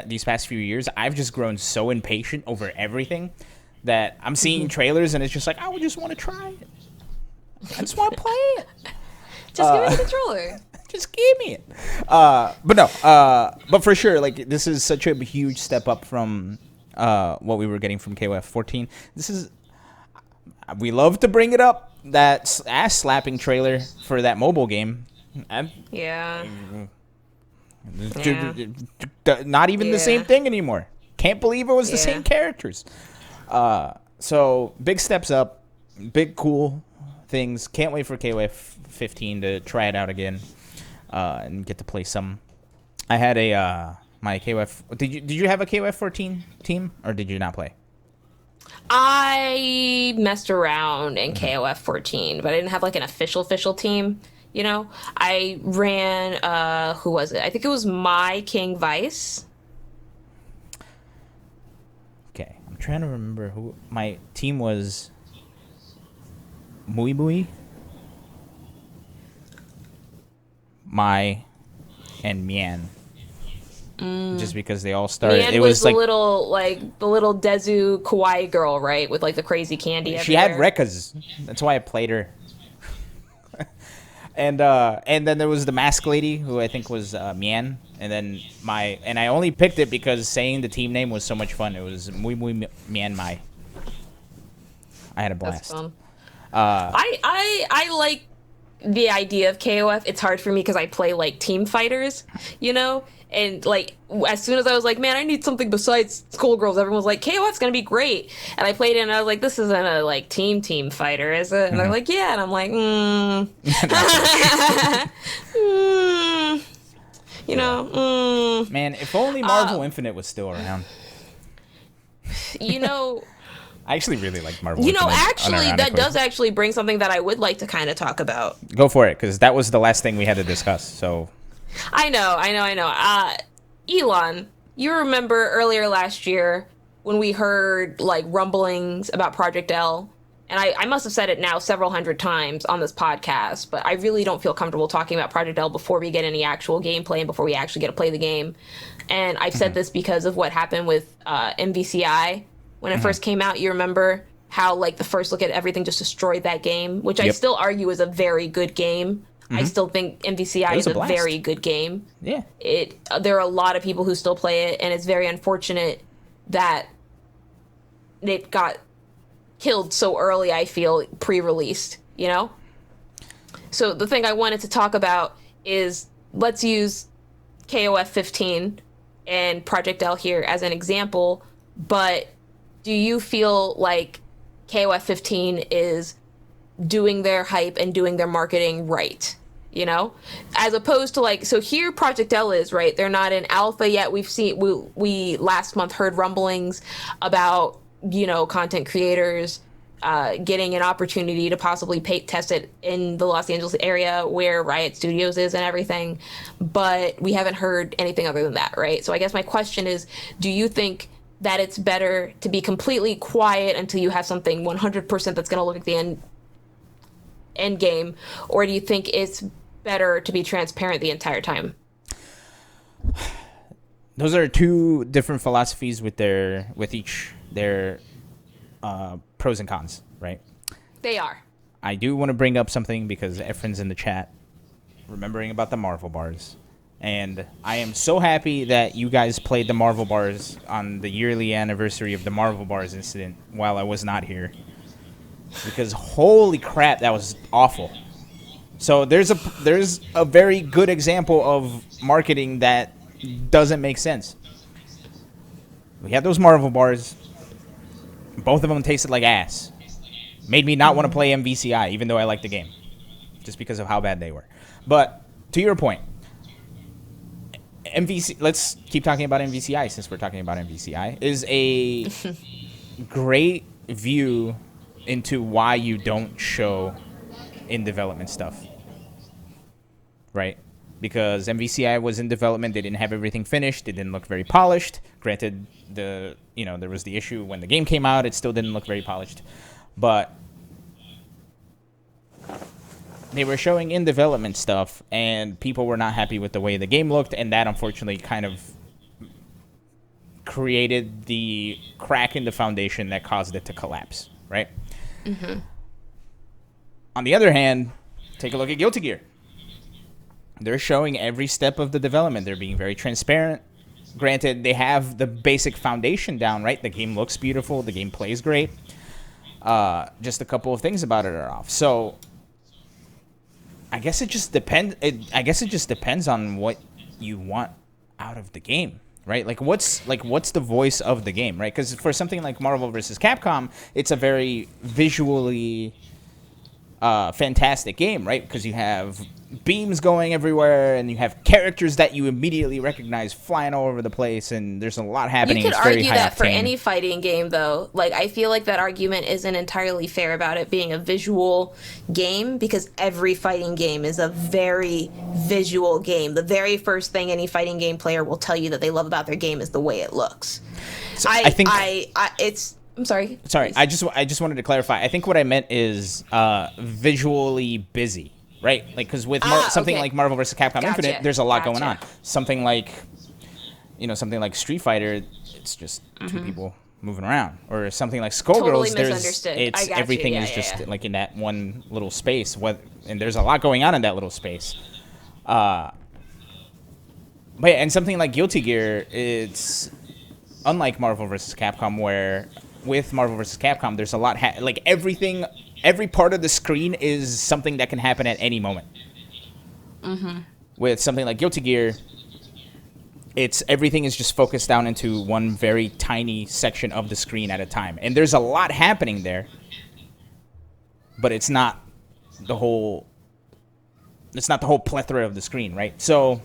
A: these past few years, I've just grown so impatient over everything that I'm seeing trailers and it's just like, I would just want to try it. I just want to play it.
B: Just give me the controller.
A: Just give me it. But for sure, like, this is such a huge step up from what we were getting from KOF 14. This is, we love to bring it up, that ass slapping trailer for that mobile game.
B: Yeah.
A: Not even the same thing anymore. Can't believe it was the same characters. So big steps up, big cool things. Can't wait for KOF 15 to try it out again and get to play some. I had my KOF. Did you have a KOF 14 team, or did you not play?
B: I messed around in KOF 14, but I didn't have like an official team. You know, I ran, who was it? I think it was Mai King Vice.
A: Okay, I'm trying to remember who my team was. Mui, Mai, and Mian. Just because they all started.
B: Mian
A: it
B: was
A: like
B: the little Dezu kawaii girl, right? With like the crazy candy
A: she
B: everywhere.
A: had Rekkas. That's why I played her. And then there was the mask lady, who I think was Mian, and then I only picked it because saying the team name was so much fun. It was Mui Mian Mai. I had a blast.
B: That's fun. I like the idea of KOF. It's hard for me because I play like team fighters, you know? And like as soon as I was like, man, I need something besides Skullgirls, everyone was like, KOF's gonna be great. And I played it and I was like, this isn't a like team fighter, is it? And they're like, yeah. And I'm like, you know,
A: Man, if only Marvel Infinite was still around.
B: You know,
A: I actually really like Marvel
B: you
A: Infinite.
B: know, actually, that
A: unironically.
B: does actually bring something that I would like to kind of talk about.
A: Go for it, because that was the last thing we had to discuss. So
B: I know. Elon, you remember earlier last year when we heard like rumblings about Project L, and I must have said it now several hundred times on this podcast, but I really don't feel comfortable talking about Project L before we get any actual gameplay and before we actually get to play the game. And I've said this because of what happened with MVCI when it first came out. You remember how like the first look at everything just destroyed that game, which I still argue is a very good game. I still think MVCI is a very good game.
A: Yeah.
B: There are a lot of people who still play it, and it's very unfortunate that it got killed so early, I feel, pre-released, you know? So the thing I wanted to talk about is, let's use KOF 15 and Project L here as an example, but do you feel like KOF 15 is doing their hype and doing their marketing right, you know, as opposed to like, so here Project L is, right, they're not in alpha yet. We last month heard rumblings about, you know, content creators getting an opportunity to possibly test it in the Los Angeles area where Riot Studios is and everything, but we haven't heard anything other than that, right? So I guess my question is, do you think that it's better to be completely quiet until you have something 100% that's going to look at the end end game, or do you think it's better to be transparent the entire time?
A: Those are two different philosophies with each their pros and cons, right?
B: They are.
A: I do want to bring up something because Efren's in the chat remembering about the Marvel bars. And I am so happy that you guys played the Marvel bars on the yearly anniversary of the Marvel bars incident while I was not here. Because holy crap, that was awful. So there's a very good example of marketing that doesn't make sense. We had those Marvel bars. Both of them tasted like ass. Made me not want to play MVCI, even though I liked the game. Just because of how bad they were. But, to your point, let's keep talking about MVCI since we're talking about MVCI, is a great view into why you don't show in development stuff. Right? Because MVCI was in development, they didn't have everything finished, it didn't look very polished. Granted, there was the issue when the game came out, it still didn't look very polished. But they were showing in development stuff, and people were not happy with the way the game looked, and that unfortunately kind of created the crack in the foundation that caused it to collapse, right? Mm-hmm. On the other hand, take a look at Guilty Gear. They're showing every step of the development. They're being very transparent. Granted, they have the basic foundation down, right? The game looks beautiful. The game plays great. Just a couple of things about it are off. So I guess it just depends. I guess it just depends on what you want out of the game, right? What's the voice of the game, right? Because for something like Marvel vs. Capcom, it's a very visually fantastic game, right? Because you have beams going everywhere, and you have characters that you immediately recognize flying all over the place, and there's a lot happening.
B: You could
A: it's very
B: argue
A: high
B: that
A: octane.
B: for any fighting game, though. I feel like that argument isn't entirely fair about it being a visual game, because every fighting game is a very visual game. The very first thing any fighting game player will tell you that they love about their game is the way it looks.
A: So I think
B: I'm sorry.
A: Sorry, I just wanted to clarify. I think what I meant is visually busy, right? Because with something like Marvel vs. Capcom Infinite, there's a lot going on. Something like Street Fighter, it's just two people moving around, or something like Skullgirls.
B: Totally
A: Everything is just like in that one little space. And there's a lot going on in that little space. But and something like Guilty Gear, it's unlike Marvel vs. Capcom, where with Marvel vs. Capcom, there's a lot every part of the screen is something that can happen at any moment. Mm-hmm. With something like Guilty Gear, everything is just focused down into one very tiny section of the screen at a time, and there's a lot happening there, but it's not the whole plethora of the screen, right? So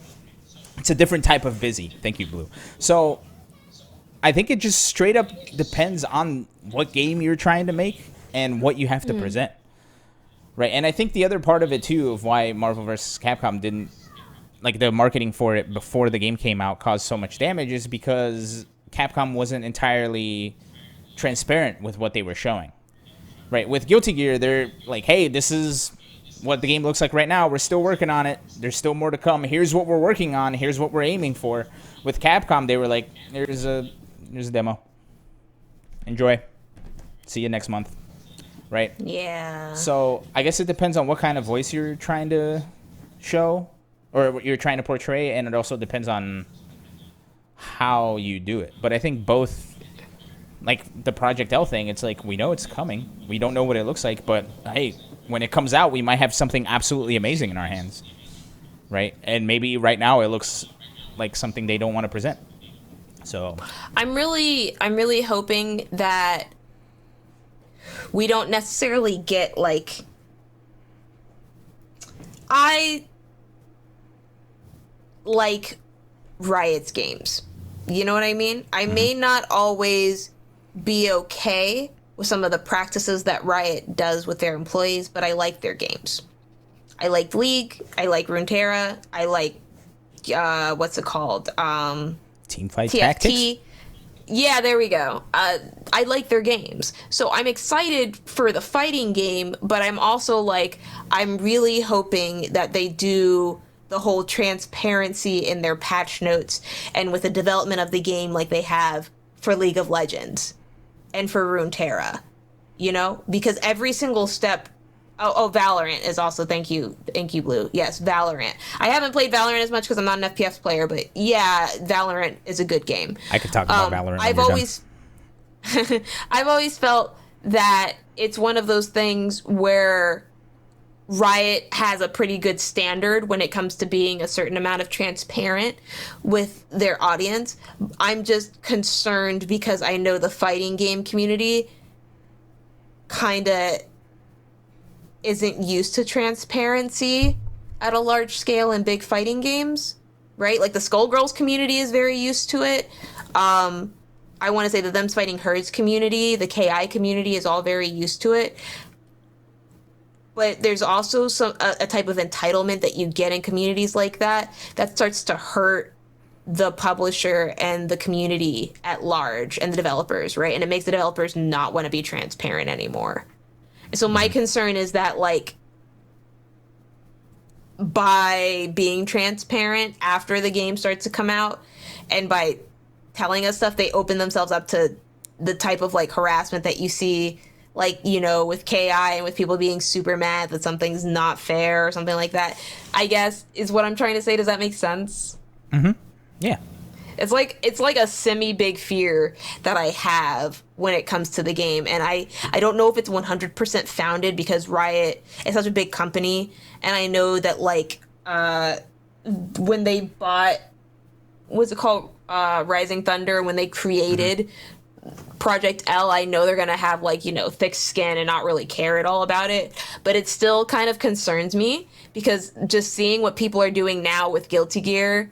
A: it's a different type of busy. Thank you, Blue. So I think it just straight up depends on what game you're trying to make and what you have to present, right? And I think the other part of it, too, of why Marvel vs. Capcom didn't, the marketing for it before the game came out caused so much damage, is because Capcom wasn't entirely transparent with what they were showing, right? With Guilty Gear, they're like, hey, this is what the game looks like right now. We're still working on it. There's still more to come. Here's what we're working on. Here's what we're aiming for. With Capcom, they were like, here's a demo. Enjoy. See you next month. Right?
B: Yeah.
A: So I guess it depends on what kind of voice you're trying to show or what you're trying to portray, and it also depends on how you do it. But I think both, like the Project L thing, it's like we know it's coming. We don't know what it looks like, but hey, when it comes out, we might have something absolutely amazing in our hands. Right? And maybe right now it looks like something they don't want to present. So
B: I'm really hoping that we don't necessarily get I like Riot's games. You know what I mean? I may not always be okay with some of the practices that Riot does with their employees, but I like their games. I like League. I like Runeterra. I like what's it called?
A: Teamfight
B: TFT.
A: Tactics?
B: Yeah, there we go. I like their games. So I'm excited for the fighting game, but I'm also like, I'm really hoping that they do the whole transparency in their patch notes and with the development of the game like they have for League of Legends and for Runeterra, you know? Because every single step. Oh, Valorant is also, thank you, Blue. Yes, Valorant. I haven't played Valorant as much because I'm not an FPS player, but yeah, Valorant is a good game.
A: I could talk about Valorant.
B: I've always felt that it's one of those things where Riot has a pretty good standard when it comes to being a certain amount of transparent with their audience. I'm just concerned because I know the fighting game community kind of isn't used to transparency at a large scale in big fighting games, right? Like the Skullgirls community is very used to it. I want to say the Them's Fighting Herds community, the KI community is all very used to it. But there's also a type of entitlement that you get in communities like that starts to hurt the publisher and the community at large and the developers, right? And it makes the developers not want to be transparent anymore. So my concern is that, like, by being transparent after the game starts to come out and by telling us stuff, they open themselves up to the type of, like, harassment that you see, like, you know, with KI and with people being super mad that something's not fair or something like that, I guess, is what I'm trying to say. Does that make sense?
A: Mm-hmm. Yeah.
B: It's like a semi-big fear that I have when it comes to the game. And I don't know if it's 100% founded because Riot is such a big company. And I know that, like, when they bought, what's it called? Rising Thunder, when they created Project L, I know they're going to have, like, you know, thick skin and not really care at all about it. But it still kind of concerns me because just seeing what people are doing now with Guilty Gear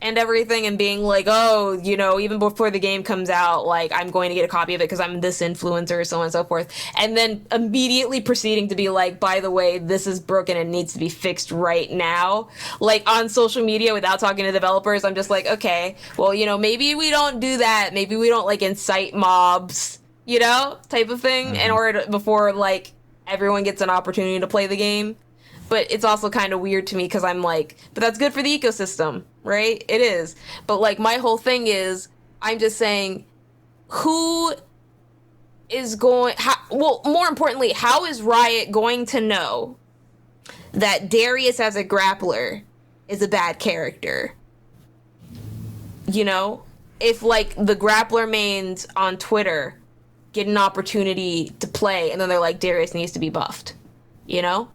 B: and everything and being like, oh, you know, even before the game comes out, like, I'm going to get a copy of it because I'm this influencer, so on and so forth. And then immediately proceeding to be like, by the way, this is broken and needs to be fixed right now. Like, on social media without talking to developers, I'm just like, okay, well, you know, maybe we don't do that. Maybe we don't, like, incite mobs, you know, type of thing in order to, before, like, everyone gets an opportunity to play the game. But it's also kind of weird to me because I'm like, but that's good for the ecosystem, right? It is. But, like, my whole thing is, I'm just saying, who is going... well, more importantly, how is Riot going to know that Darius as a grappler is a bad character? You know? If, like, the grappler mains on Twitter get an opportunity to play, and then they're like, Darius needs to be buffed. You know?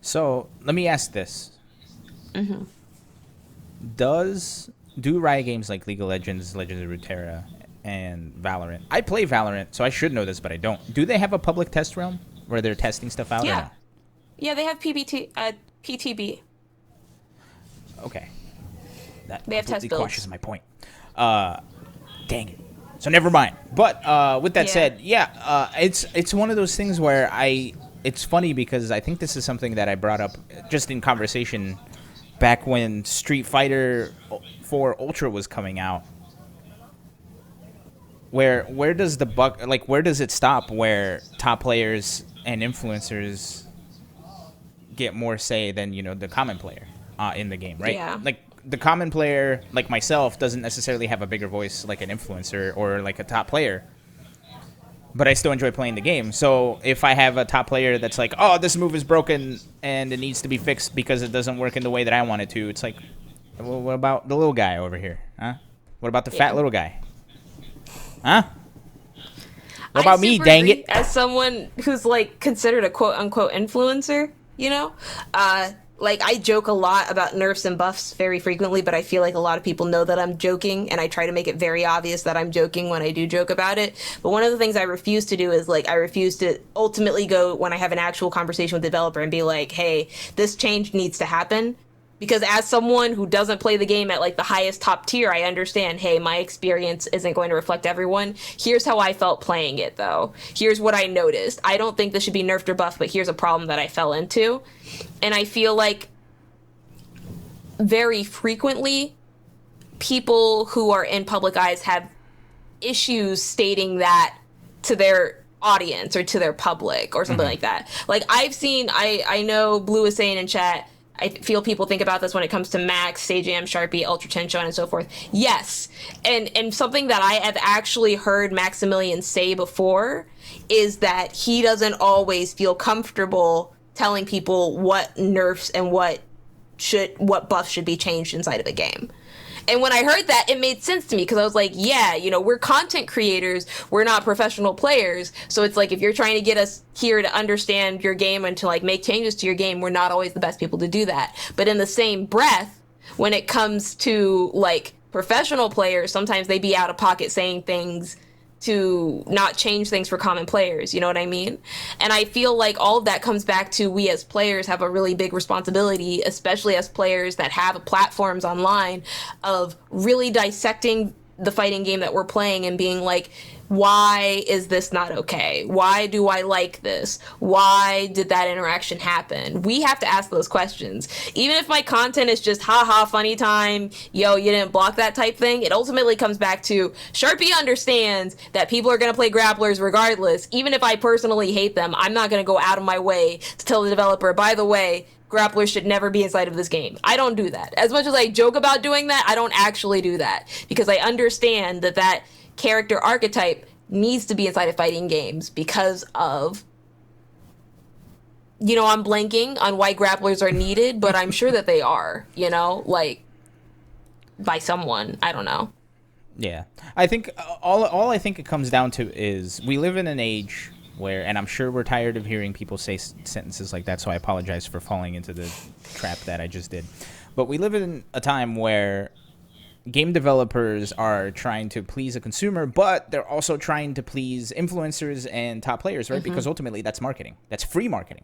A: So let me ask this: do Riot games like League of Legends, Legends of Runeterra, and Valorant? I play Valorant, so I should know this, but I don't. Do they have a public test realm where they're testing stuff out?
B: Yeah,
A: or no?
B: Yeah, they have PTB.
A: Okay, that
B: they have test
A: completely
B: builds.
A: quashes my point. Dang it. So never mind. But with that said, it's one of those things where it's funny because I think this is something that I brought up just in conversation back when Street Fighter 4 Ultra was coming out. Where does the where does it stop where top players and influencers get more say than, you know, the common player in the game, right?
B: Yeah.
A: Like the common player, like myself, doesn't necessarily have a bigger voice like an influencer or like a top player. But I still enjoy playing the game. So if I have a top player that's like, oh, this move is broken and it needs to be fixed because it doesn't work in the way that I want it to, it's like, well, what about the little guy over here? Huh? What about the fat little guy? Huh? What about me, dang it?
B: As someone who's, like, considered a quote-unquote influencer, you know? Like, I joke a lot about nerfs and buffs very frequently, but I feel like a lot of people know that I'm joking, and I try to make it very obvious that I'm joking when I do joke about it. But one of the things I refuse to do is, like, I refuse to ultimately go when I have an actual conversation with the developer and be like, hey, this change needs to happen. Because as someone who doesn't play the game at, like, the highest top tier, I understand, hey, my experience isn't going to reflect everyone. Here's how I felt playing it, though. Here's what I noticed. I don't think this should be nerfed or buffed, but here's a problem that I fell into. And I feel like very frequently, people who are in public eyes have issues stating that to their audience or to their public or something like that. Like I know Blue is saying in chat, I feel people think about this when it comes to Max, Sage Am, Sharpie, Ultra Chin, so on and so forth. Yes. And something that I have actually heard Maximilian say before is that he doesn't always feel comfortable telling people what nerfs and what buffs should be changed inside of a game. And when I heard that, it made sense to me because I was like, yeah, you know, we're content creators. We're not professional players. So it's like if you're trying to get us here to understand your game and to like make changes to your game, we're not always the best people to do that. But in the same breath, when it comes to like professional players, sometimes they be out of pocket saying things to not change things for common players, you know what I mean? And I feel like all of that comes back to we as players have a really big responsibility, especially as players that have platforms online, of really dissecting the fighting game that we're playing and being like, why is this not okay? Why do I like this? Why did that interaction happen? We have to ask those questions. Even if my content is just haha funny time, yo, you didn't block that type thing, it ultimately comes back to Sharpie understands that people are going to play grapplers regardless. Even if I personally hate them, I'm not going to go out of my way to tell the developer, by the way, grapplers should never be inside of this game. I don't do that. As much as I joke about doing that, I don't actually do that because I understand that character archetype needs to be inside of fighting games because of, you know, I'm blanking on why grapplers are needed, but I'm sure that they are, you know, like by someone. I don't know.
A: Yeah. I think all I think it comes down to is we live in an age where, and I'm sure we're tired of hearing people say sentences like that, so I apologize for falling into the trap that I just did. But we live in a time where game developers are trying to please a consumer, but they're also trying to please influencers and top players, right? Because ultimately that's marketing. That's free marketing.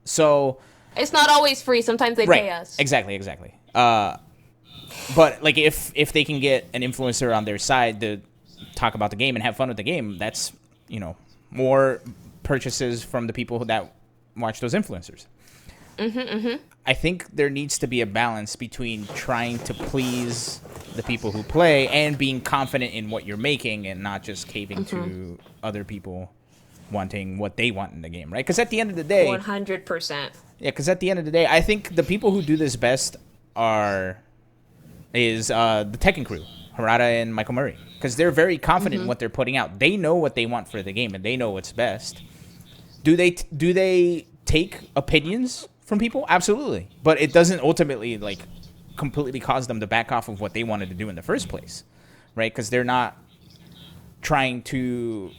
A: So
B: it's not always free. Sometimes they pay us.
A: Exactly. But like if they can get an influencer on their side to talk about the game and have fun with the game, that's, you know, more purchases from the people that watch those influencers. I think there needs to be a balance between trying to please the people who play and being confident in what you're making and not just caving to other people wanting what they want in the game, right? Because at the end of the day...
B: 100%.
A: Yeah, because at the end of the day, I think the people who do this best is the Tekken crew, Harada and Michael Murray. Because they're very confident in what they're putting out. They know what they want for the game, and they know what's best. Do they take opinions from people? Absolutely. But it doesn't ultimately like completely cause them to back off of what they wanted to do in the first place, right? Because they're not trying to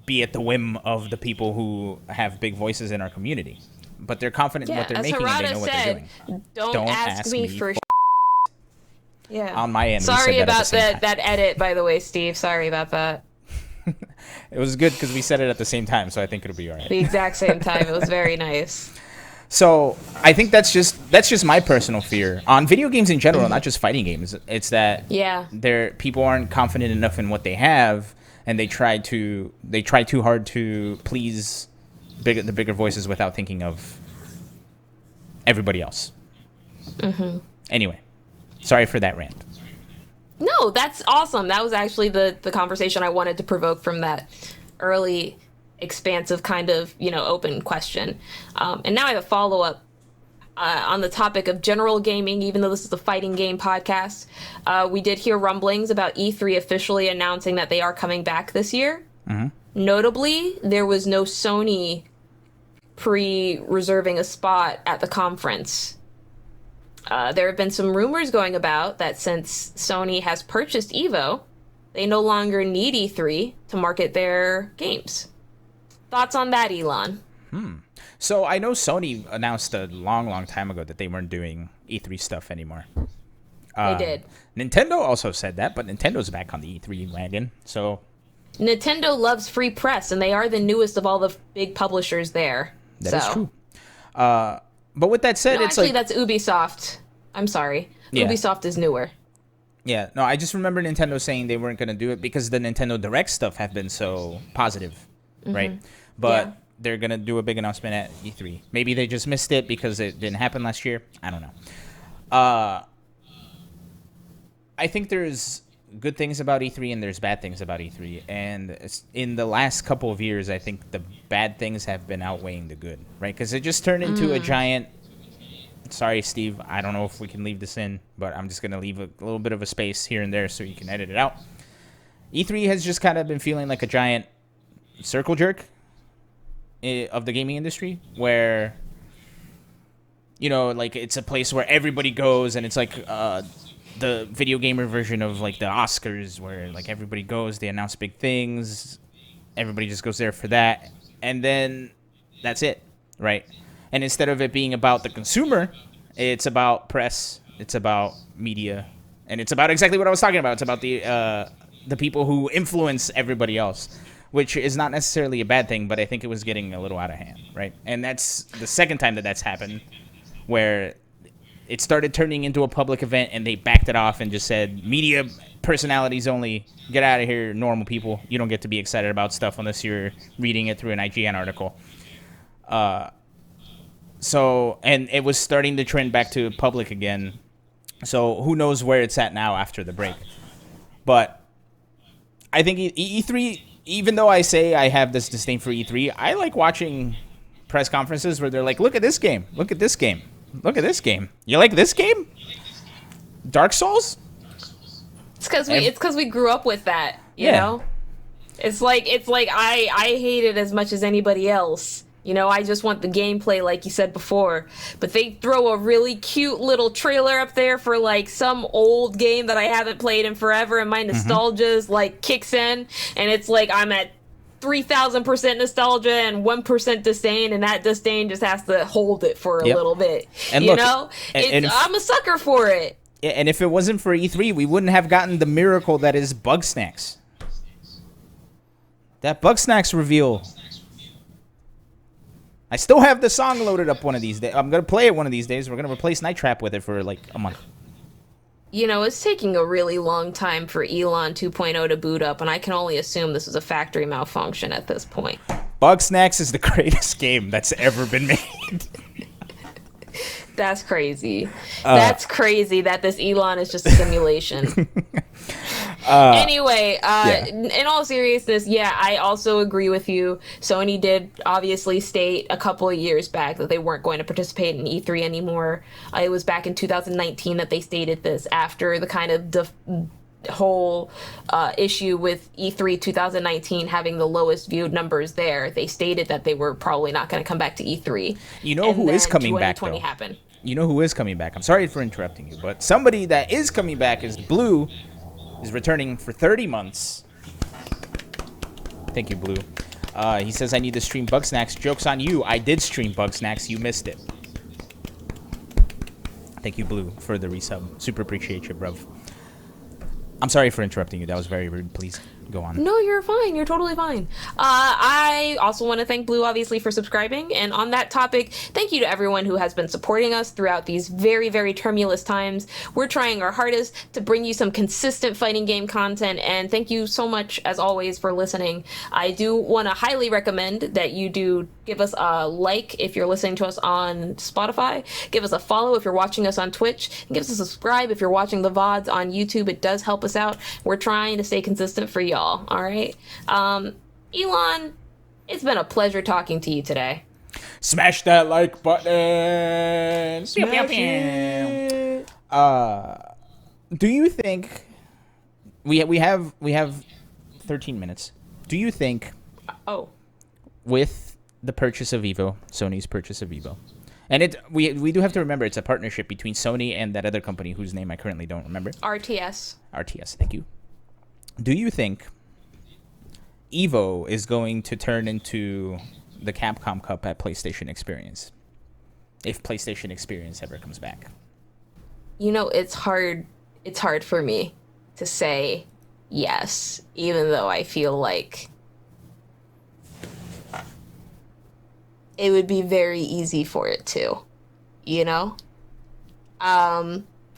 A: be at the whim of the people who have big voices in our community. But they're confident in what they're making and they know what they're doing.
B: Don't ask me for yeah.
A: On my end.
B: Sorry about that edit, by the way, Steve. Sorry about that.
A: It was good because we said it at the same time, so I think it'll be all right.
B: The exact same time. It was very nice.
A: So I think that's just my personal fear on video games in general, not just fighting games. It's that people aren't confident enough in what they have, and they try too hard to please the bigger voices without thinking of everybody else. Anyway, sorry for that rant.
B: No, that's awesome. That was actually the conversation I wanted to provoke from that early, expansive kind of, you know, open question. And now I have a follow-up on the topic of general gaming, even though this is a fighting game podcast. We did hear rumblings about E3 officially announcing that they are coming back this year. Notably, there was no Sony pre-reserving a spot at the conference. There have been some rumors going about that since Sony has purchased Evo, they no longer need E3 to market their games. Thoughts on that, Elon?
A: So I know Sony announced a long time ago that they weren't doing E3 stuff anymore.
B: They did.
A: Nintendo also said that, but Nintendo's back on the E3 wagon, so...
B: Nintendo loves free press, and they are the newest of all the big publishers there.
A: That is true. But with that said, it's
B: actually,
A: like...
B: that's Ubisoft. I'm sorry. Yeah. Ubisoft is newer.
A: Yeah, no, I just remember Nintendo saying they weren't going to do it because the Nintendo Direct stuff have been so positive, right? But they're going to do a big announcement at E3. Maybe they just missed it because it didn't happen last year. I don't know. I think there's good things about E3 and there's bad things about E3. And in the last couple of years, I think the bad things have been outweighing the good, right? Because it just turned into a giant... Sorry, Steve, I don't know if we can leave this in, but I'm just going to leave a little bit of a space here and there so you can edit it out. E3 has just kind of been feeling like a giant circle jerk of the gaming industry, where, you know, like, it's a place where everybody goes, and it's like the video gamer version of, like, the Oscars, where, like, everybody goes, they announce big things, everybody just goes there for that, and then that's it, right? And instead of it being about the consumer, it's about press, it's about media, and it's about exactly what I was talking about. It's about the people who influence everybody else, which is not necessarily a bad thing, but I think it was getting a little out of hand, right? And that's the second time that that's happened, where it started turning into a public event and they backed it off and just said, media personalities only, get out of here, normal people. You don't get to be excited about stuff unless you're reading it through an IGN article. So, and it was starting to trend back to public again. So who knows where it's at now after the break. But I think E3, even though I say I have this disdain for E3, I like watching press conferences where they're like, look at this game, look at this game, look at this game. You like this game? Dark Souls?
B: It's because we grew up with that, you know? It's like I hate it as much as anybody else. You know, I just want the gameplay, like you said before. But they throw a really cute little trailer up there for, like, some old game that I haven't played in forever, and my nostalgia's, like, kicks in. And it's like I'm at 3,000% nostalgia and 1% disdain, and that disdain just has to hold it for a little bit. And you know? I'm a sucker for it.
A: And if it wasn't for E3, we wouldn't have gotten the miracle that is Bugsnax. That Bugsnax reveal... I still have the song loaded up one of these days. I'm going to play it one of these days. We're going to replace Night Trap with it for like a month.
B: You know, it's taking a really long time for Elon 2.0 to boot up, and I can only assume this is a factory malfunction at this point.
A: Bugsnax is the greatest game that's ever been made.
B: That's crazy. That's crazy that this Elon is just a simulation. Anyway, in all seriousness, I also agree with you. Sony did obviously state a couple of years back that they weren't going to participate in E3 anymore. It was back in 2019 that they stated this, after the kind of whole issue with E3 2019 having the lowest viewed numbers there. They stated that they were probably not going to come back to E3.
A: You know who is coming back, though?
B: 2020 happened.
A: You know who is coming back? I'm sorry for interrupting you, but somebody that is coming back is Blue, is returning for 30 months. Thank you, Blue. He says, I need to stream Bugsnax. Joke's on you. I did stream Bugsnax. You missed it. Thank you, Blue, for the resub. Super appreciate you, bruv. I'm sorry for interrupting you. That was very rude. Please go on.
B: No, you're fine. You're totally fine. I also want to thank Blue, obviously, for subscribing. And on that topic, thank you to everyone who has been supporting us throughout these very, very tumultuous times. We're trying our hardest to bring you some consistent fighting game content. And thank you so much, as always, for listening. I do want to highly recommend that you do give us a like if you're listening to us on Spotify. Give us a follow if you're watching us on Twitch. And give us a subscribe if you're watching the VODs on YouTube. It does help us out. We're trying to stay consistent for y'all, all right? Elon, it's been a pleasure talking to you today.
A: Smash that like button. Smash it. Do you think we have 13 minutes? Do you think with the purchase of Evo, Sony's purchase of Evo, and we do have to remember it's a partnership between Sony and that other company whose name I currently don't remember.
B: RTS, thank
A: you. Do you think Evo is going to turn into the Capcom Cup at PlayStation Experience, if PlayStation Experience ever comes back?
B: You know, it's hard for me to say yes, even though I feel like it would be very easy for it to, you know?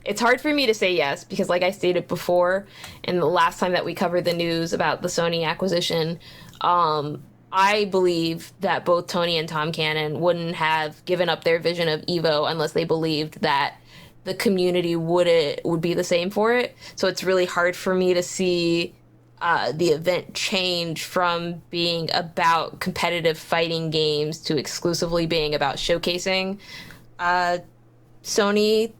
B: It's hard for me to say yes because, like I stated before, and the last time that we covered the news about the Sony acquisition, I believe that both Tony and Tom Cannon wouldn't have given up their vision of Evo unless they believed that the community would be the same for it. So it's really hard for me to see the event change from being about competitive fighting games to exclusively being about showcasing Sony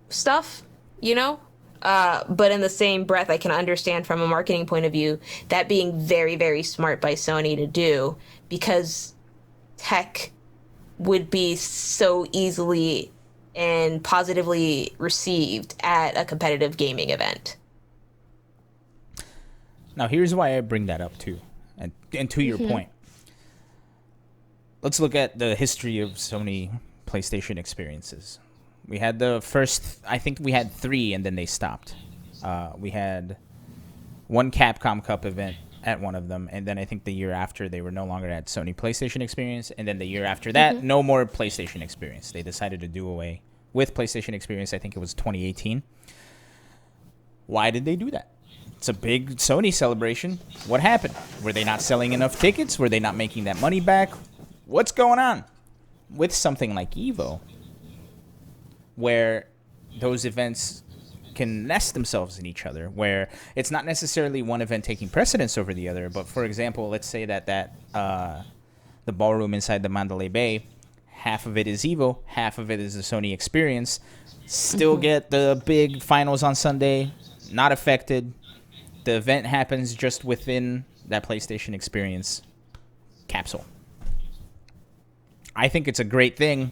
B: stuff, you know? But in the same breath, I can understand from a marketing point of view that being very, very smart by Sony to do, because tech would be so easily and positively received at a competitive gaming event.
A: Now, here's why I bring that up, too. And to your point, let's look at the history of Sony PlayStation experiences. We had the first, I think we had 3, and then they stopped. We had one Capcom Cup event at one of them, and then I think the year after, they were no longer at Sony PlayStation Experience, and then the year after that, no more PlayStation Experience. They decided to do away with PlayStation Experience. I think it was 2018. Why did they do that? It's a big Sony celebration. What happened? Were they not selling enough tickets? Were they not making that money back? What's going on? With something like EVO, where those events can nest themselves in each other, where it's not necessarily one event taking precedence over the other, but for example, let's say that the ballroom inside the Mandalay Bay, half of it is EVO, half of it is the Sony experience, still get the big finals on Sunday, not affected. The event happens just within that PlayStation experience capsule. I think it's a great thing.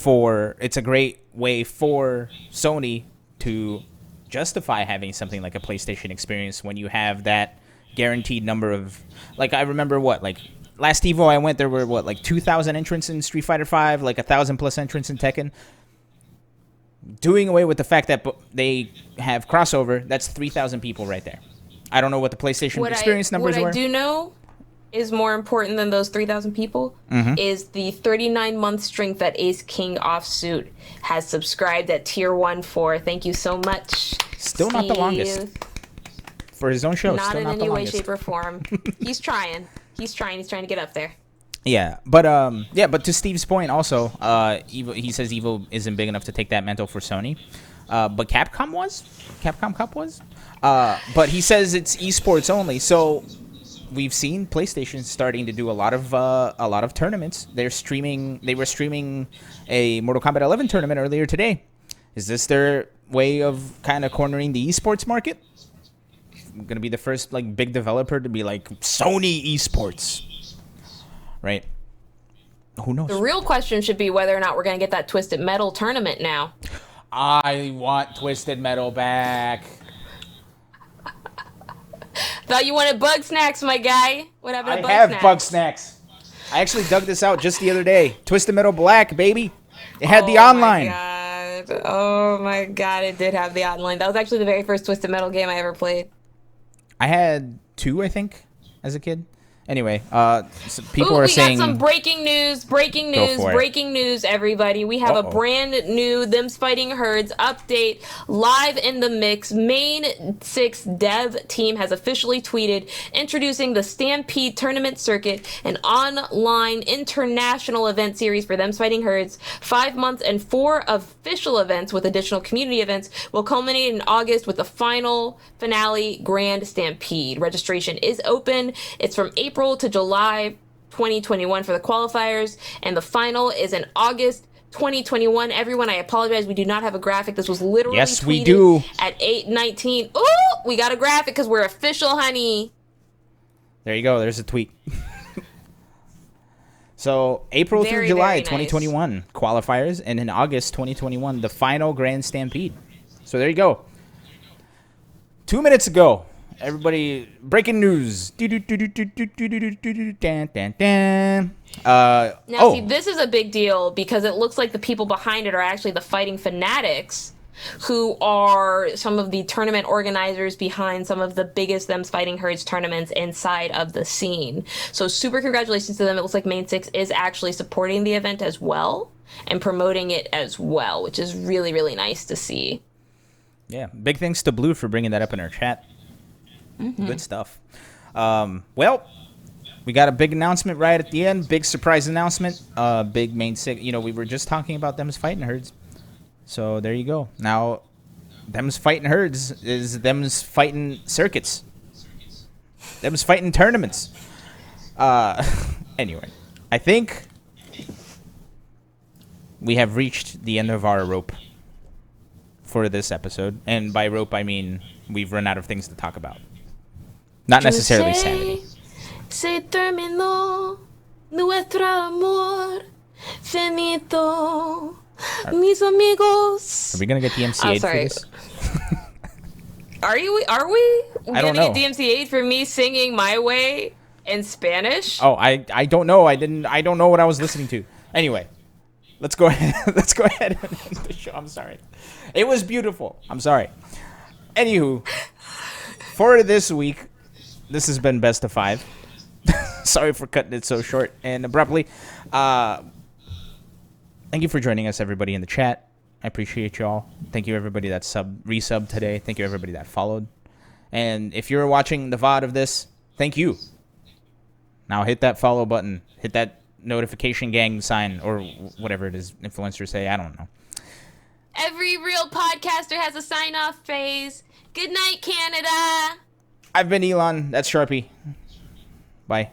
A: It's a great way for Sony to justify having something like a PlayStation experience when you have that guaranteed number of, like, I remember last EVO I went, there were 2,000 entrants in Street Fighter V, 1,000 plus entrants in Tekken. Doing away with the fact that they have crossover, that's 3,000 people right there. I don't know what the PlayStation experience numbers were.
B: What I do know is more important than those 3,000 people is the 39-month strength that Ace King Offsuit has subscribed at Tier 1 for. Thank you so much,
A: Still
B: Steve.
A: not the longest. For his own show,
B: Not
A: still
B: in
A: not the
B: any way,
A: longest.
B: shape, or form. He's trying. He's trying to get up there.
A: Yeah, but to Steve's point also, he says EVO isn't big enough to take that mantle for Sony, but Capcom Cup was, but he says it's esports only. So we've seen PlayStation starting to do a lot of tournaments. They were streaming a Mortal Kombat 11 tournament earlier today. Is this their way of kind of cornering the esports market? Going to be the first big developer to be like Sony esports. Right. Who knows?
B: The real question should be whether or not we're going to get that Twisted Metal tournament now.
A: I want Twisted Metal back.
B: Thought you wanted Bug Snacks, my guy. What happened to Bug
A: I
B: Snacks?
A: have Bug Snacks. I actually dug this out just the other day. Twisted Metal Black, baby. It had the online.
B: Oh my god, it did have the online. That was actually the very first Twisted Metal game I ever played.
A: I had 2, I think, as a kid. Anyway, people are saying...
B: We got some breaking news, everybody. We have a brand new Them's Fighting Herds update live in the mix. Main 6 dev team has officially tweeted introducing the Stampede tournament circuit, an online international event series for Them's Fighting Herds. 5 months and 4 official events with additional community events will culminate in August with the finale Grand Stampede. Registration is open. It's from April to July 2021 for the qualifiers, and the final is in August 2021. Everyone, I apologize, we do not have a graphic. This was literally
A: yes, we
B: tweeted
A: do.
B: At 8:19. Ooh, we got a graphic because we're official, honey.
A: There you go. There's a tweet. So April through July 2021 qualifiers, and in August 2021 the final Grand Stampede. So there you go. 2 minutes ago. Everybody, breaking news.
B: Now, see, this is a big deal because it looks like the people behind it are actually the Fighting Fanatics, who are some of the tournament organizers behind some of the biggest Them's Fighting Herds tournaments inside of the scene. So super congratulations to them. It looks like Main 6 is actually supporting the event as well and promoting it as well, which is really, really nice to see.
A: Yeah, big thanks to Blue for bringing that up in our chat. Good stuff. Well, we got a big announcement right at the end. Big surprise announcement. Big Main 6. We were just talking about Them's Fighting Herds. So there you go. Now, them's fighting herds is them's fighting circuits. Them's fighting tournaments. Anyway, I think we have reached the end of our rope for this episode. And by rope, I mean we've run out of things to talk about. Not necessarily sanity.
B: Se terminó nuestro amor finito. Mis amigos.
A: Are we going to get DMCA'd for this?
B: Are we
A: I don't know.
B: Get DMCA'd for me singing My Way in Spanish?
A: Oh, I don't know. I don't know what I was listening to. Anyway, let's go ahead. Let's go ahead and end the show. I'm sorry. It was beautiful. I'm sorry. Anywho, for this week, this has been Best of 5. Sorry for cutting it so short and abruptly. Thank you for joining us, everybody in the chat. I appreciate y'all. Thank you, everybody that resubbed today. Thank you, everybody that followed. And if you're watching the VOD of this, thank you. Now hit that follow button. Hit that notification gang sign or whatever it is influencers say. I don't know.
B: Every real podcaster has a sign-off phase. Good night, Canada.
A: I've been Elon. That's Sharpie. Bye.